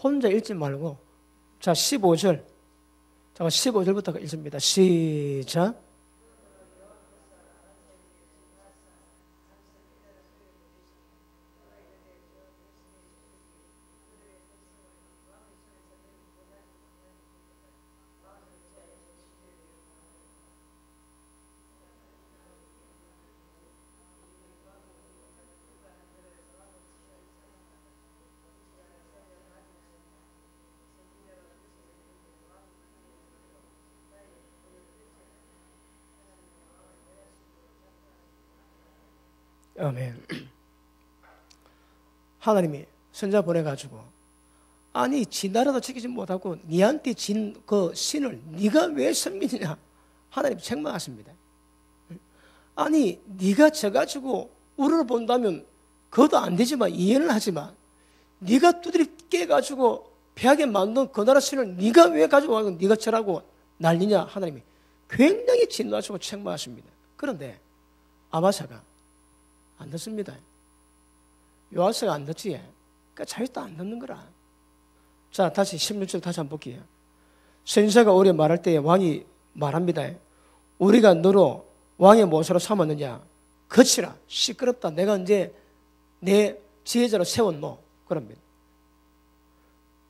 혼자 읽지 말고, 자, 15절. 잠깐 15절부터 읽습니다. 시작. 아멘. 하나님이 선자 보내가지고 아니 지 나라도 지키지 못하고 니한테 진 그 신을 네가 왜 섬기느냐 하나님 책망하십니다. 아니 네가 져가지고 우르르 본다면 그것도 안 되지만 이해는 하지만 네가 두드려 깨가지고 패하게 만든 그 나라 신을 네가 왜 가지고 와서 네가 절하고 난리냐 하나님이 굉장히 진노하시고 책망하십니다. 그런데 아마샤가 안 듣습니다. 요아스가 안 듣지. 그러니까 자기도 안 듣는 거라. 자, 다시 16절 다시 한번 볼게요. 선지자가 오래 말할 때에 왕이 말합니다. 우리가 너로 왕의 모사로 삼았느냐? 거치라. 시끄럽다. 내가 이제 내 지혜자로 세웠노. 그럽니다.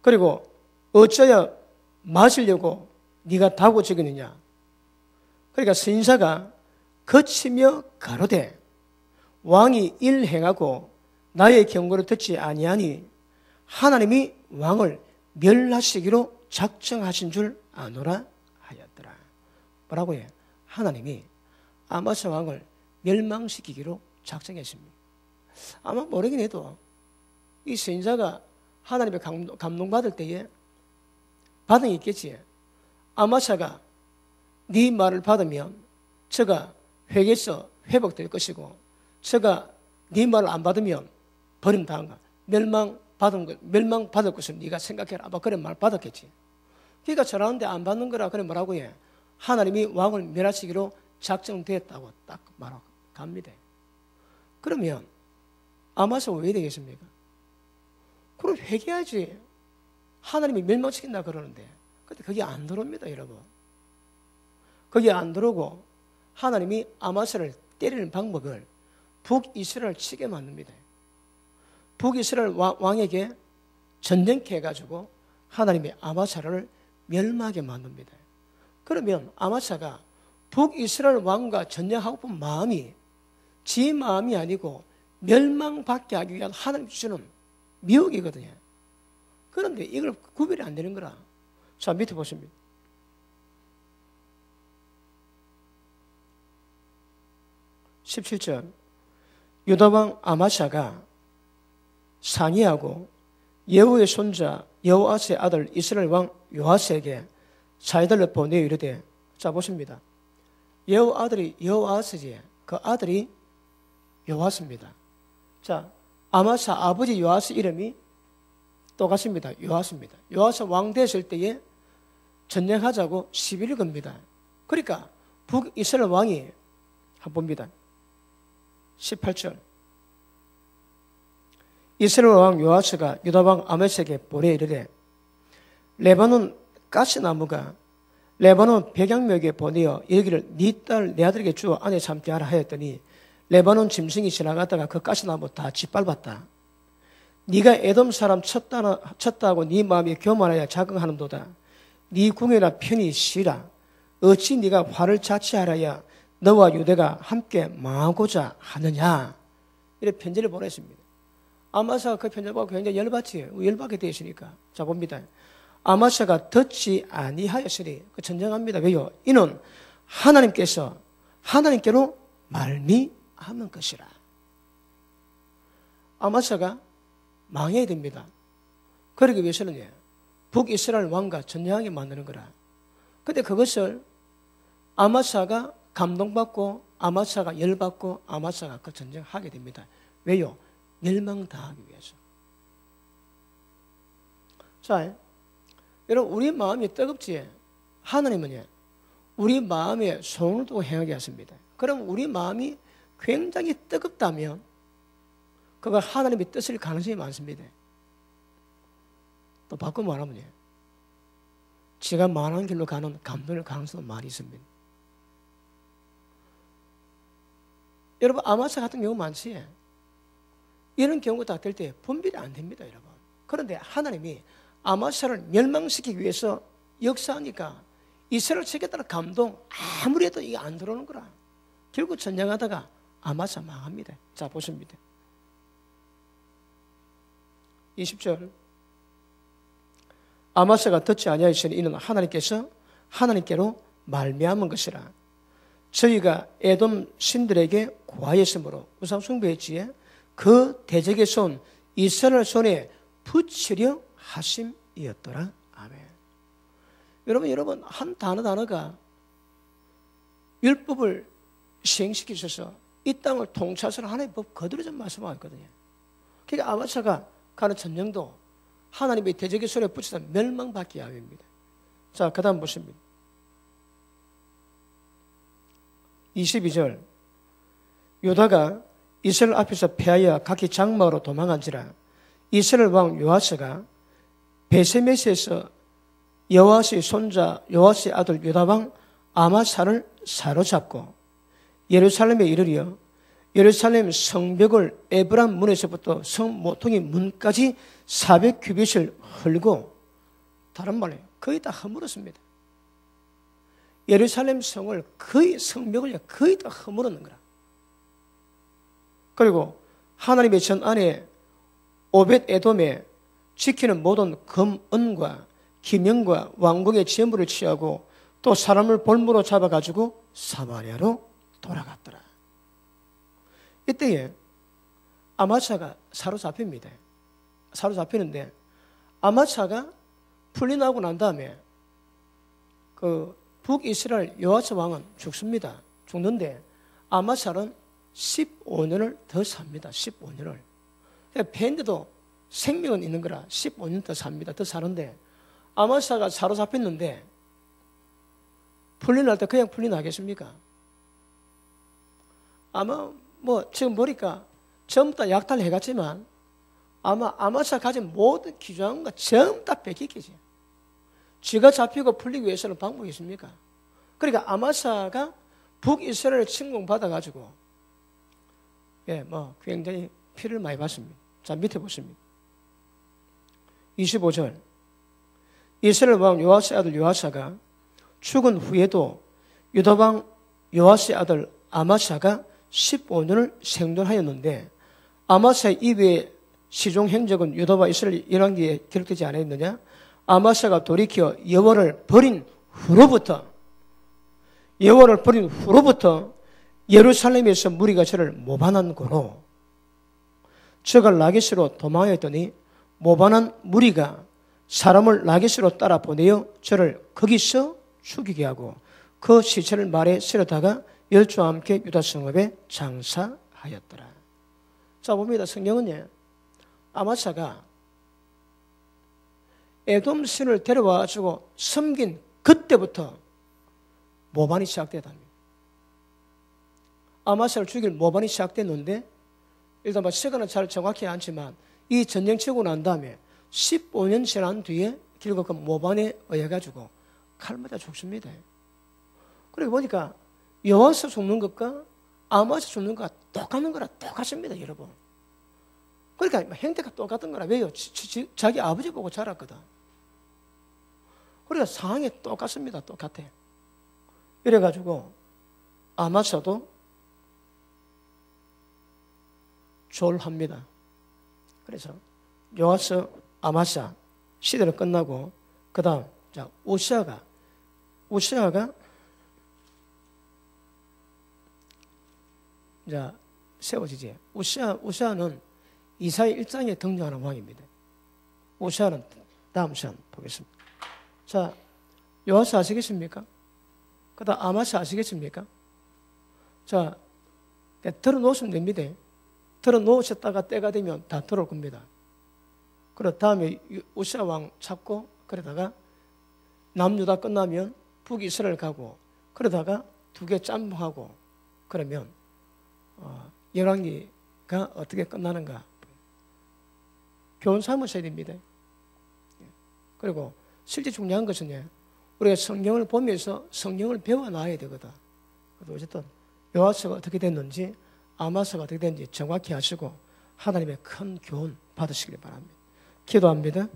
그리고 어쩌야 마시려고 네가 다고 적이느냐? 그러니까 선지자가 거치며 가로되 왕이 일행하고 나의 경고를 듣지 아니하니 하나님이 왕을 멸하시기로 작정하신 줄 아노라 하였더라. 뭐라고 해? 하나님이 아마샤 왕을 멸망시키기로 작정했습니다. 아마 모르긴 해도 이 선지자가 하나님의 감동받을 때에 반응이 있겠지. 아마샤가 네 말을 받으면 저가 회개해서 회복될 것이고 저가 네 말을 안 받으면 버림당한가 멸망받을 것을 네가 생각해라. 아마 그런 말 받았겠지. 그러니까 저러는데 안 받는 거라 그래 뭐라고 해? 하나님이 왕을 멸하시기로 작정되었다고 딱 말하고 갑니다. 그러면 아마샤 왜 되겠습니까? 그럼 회개하지. 하나님이 멸망시킨다 그러는데 근데 그게 안 들어옵니다 여러분. 그게 안 들어오고 하나님이 아마샤를 때리는 방법을 북이스라엘 치게 만듭니다. 북이스라엘 왕에게 전쟁케 해가지고 하나님이 아마샤를 멸망하게 만듭니다. 그러면 아마샤가 북이스라엘 왕과 전쟁하고픈 마음이 지 마음이 아니고 멸망받게 하기 위한 하나님 주시는 미혹이거든요. 그런데 이걸 구별이 안 되는 거라. 자, 밑에 보십니다. 17절. 유다왕 아마샤가 상의하고 예후의 손자 여호아스의 아들 이스라엘 왕 요아스에게 사이들을 보내어 이르되, 자 보십니다. 예후 아들이 여호아스지, 그 아들이 요아스입니다. 자, 아마사 아버지 요아스 이름이 똑같습니다. 요아스입니다. 요아스 왕 됐을 때에 전쟁하자고 시비를 겁니다. 그러니까 북이스라엘 왕이 한번 봅니다. 18절. 이스라엘 왕 요아스가 유다 왕 아마스에게 보내어 이르되, 레바논 가시나무가 레바논 백양묘에 보내어 이르기를 네 딸 내 아들에게 주어 아내 삼게 하라 하였더니, 레바논 짐승이 지나가다가 그 가시나무 다 짓밟았다. 네가 에돔 사람 쳤다고 네 마음이 교만하여 자긍하는도다. 네 궁에나 편히 쉬라. 어찌 네가 화를 자취하라야 너와 유대가 함께 망하고자 하느냐. 이렇게 편지를 보냈습니다. 아마사가 그 편지를 보고 굉장히 열받게 되어 있으니까. 자 봅니다. 아마사가 듣지 아니하였으니, 그 전쟁합니다. 왜요? 이는 하나님께로 말미암은 것이라. 아마사가 망해야 됩니다. 그러기 위해서는 북이스라엘 왕과 전쟁하게 만드는 거라. 근데 그것을 아마사가 감동받고 아마사가 열받고 아마사가 그 전쟁하게 됩니다. 왜요? 멸망당하기 위해서. 자, 여러분, 우리 마음이 뜨겁지? 하나님은 우리 마음에 손을 두고 행하게 하십니다. 그럼 우리 마음이 굉장히 뜨겁다면 그거 하나님의 뜻일 가능성이 많습니다. 또 바꿔 말하면 지가 말하는 길로 가는 감동의 가능성도 많이 있습니다. 여러분, 아마사 같은 경우 많지? 이런 경우가 다 될 때 분별이 안 됩니다, 여러분. 그런데 하나님이 아마사를 멸망시키기 위해서 역사하니까 이스라엘 책에 따라 감동, 아무리 해도 이게 안 들어오는 거라. 결국 전쟁하다가 아마사 망합니다. 자, 보십니다. 20절. 아마사가 듣지 아니하였으니 이는 하나님께로 말미암은 것이라. 저희가 에돔 신들에게 고하였으므로 우상 숭배했지에 그 대적의 손 이스라엘 손에 붙이려 하심이었더라. 아멘. 여러분 한 단어가 율법을 시행시키셔서 이 땅을 통치하시는 하나님의 법 그대로 좀 말씀하고 있거든요. 그러니까 아마사가 가는 전쟁도 하나님의 대적의 손에 붙여서 멸망받기 위함입니다. 자, 그 다음 보십니다. 22절. 유다가 이스라엘 앞에서 패하여 각기 장막으로 도망한지라. 이스라엘 왕 요아스가 베세메스에서 여호아스의 손자 요아스의 아들 유다 왕 아마사를 사로잡고 예루살렘에 이르려 예루살렘 성벽을 에브람 문에서부터 성 모퉁이 문까지 400규빗을 헐고, 다른 말로 거의 다 허물었습니다. 예루살렘 성벽을 거의 다 허물었는 거라. 그리고 하나님의 전 안에 오벳 에돔에 지키는 모든 금은과 기명과 왕궁의 재물을 취하고 또 사람을 볼모로 잡아가지고 사마리아로 돌아갔더라. 이때에 아마사가 사로잡힙니다. 사로잡히는데 아마사가 풀려나고 난 다음에 그 북이스라엘 요아스 왕은 죽습니다. 죽는데 아마사는 15년을 더 삽니다. 15년을. 패인데도 생명은 있는 거라 15년 더 삽니다. 더 사는데 아마사가 사로잡혔는데 풀려날 때 그냥 풀려나겠습니까? 아마 지금 보니까 전부 다 약탈을 해갔지만 아마 아마사 가진 모든 기존과 전부 다 뺏기겠지. 쥐가 잡히고 풀리기 위해서는 방법이 있습니까? 그러니까 아마사가 북이스라엘을 침공받아가지고 굉장히 피를 많이 봤습니다. 자, 밑에 보십니다. 25절. 이스라엘 왕 요아스의 아들 요아사가 죽은 후에도 유다 왕 요아스의 아들 아마사가 15년을 생존하였는데 아마사의 이외의 시종 행적은 유다와 이스라엘 열왕기에 기록되지 않았느냐? 아마사가 돌이켜 여호와를 버린 후로부터 예루살렘에서 무리가 저를 모반한 고로 저가 라기스로 도망했더니 모반한 무리가 사람을 라게스로 따라 보내어 저를 거기서 죽이게 하고 그 시체를 말에 실어다가 열주와 함께 유다 성읍에 장사하였더라. 자, 봅니다. 성경은요, 아마사가 에돔 신을 데려와가지고 섬긴 그때부터 모반이 시작되답니다. 아마사를 죽일 모반이 시작됐는데, 일단 시간은 잘 정확히 않지만 이 전쟁 치고 난 다음에 15년 지난 뒤에 결국 그 모반에 의해가지고 칼 맞아 죽습니다. 그리고 보니까 여호와서 죽는 것과 아마사 죽는 것과 똑같은 거라 똑같습니다, 여러분. 그러니까 행태가 똑같은 거라. 왜요? 자기 아버지 보고 자랐거든. 그러니까 상황이 똑같습니다. 똑같아. 이래가지고 아마사도 졸합니다. 그래서 요아스 아마사 시대를 끝나고 그 다음 우시아가 이제 세워지지. 우시아는 이사야 1장에 등장하는 왕입니다. 우시아는 다음 시간 보겠습니다. 자, 요아스 아시겠습니까? 그 다음 아마사 아시겠습니까? 자, 들어놓으시면 됩니다. 들어놓으셨다가 때가 되면 다 들어올 겁니다. 그리고 다음에 우시아 왕 찾고 그러다가 남유다 끝나면 북이스라엘 가고 그러다가 두 개 짬뽕하고 그러면 열왕기가 어떻게 끝나는가 교훈 삼으셔야 됩니다. 그리고 실제 중요한 것은 우리가 성경을 보면서 성경을 배워놔야 되거든. 어쨌든 요아스가 어떻게 됐는지 아마사가 어떻게 됐는지 정확히 아시고 하나님의 큰 교훈 받으시길 바랍니다. 기도합니다.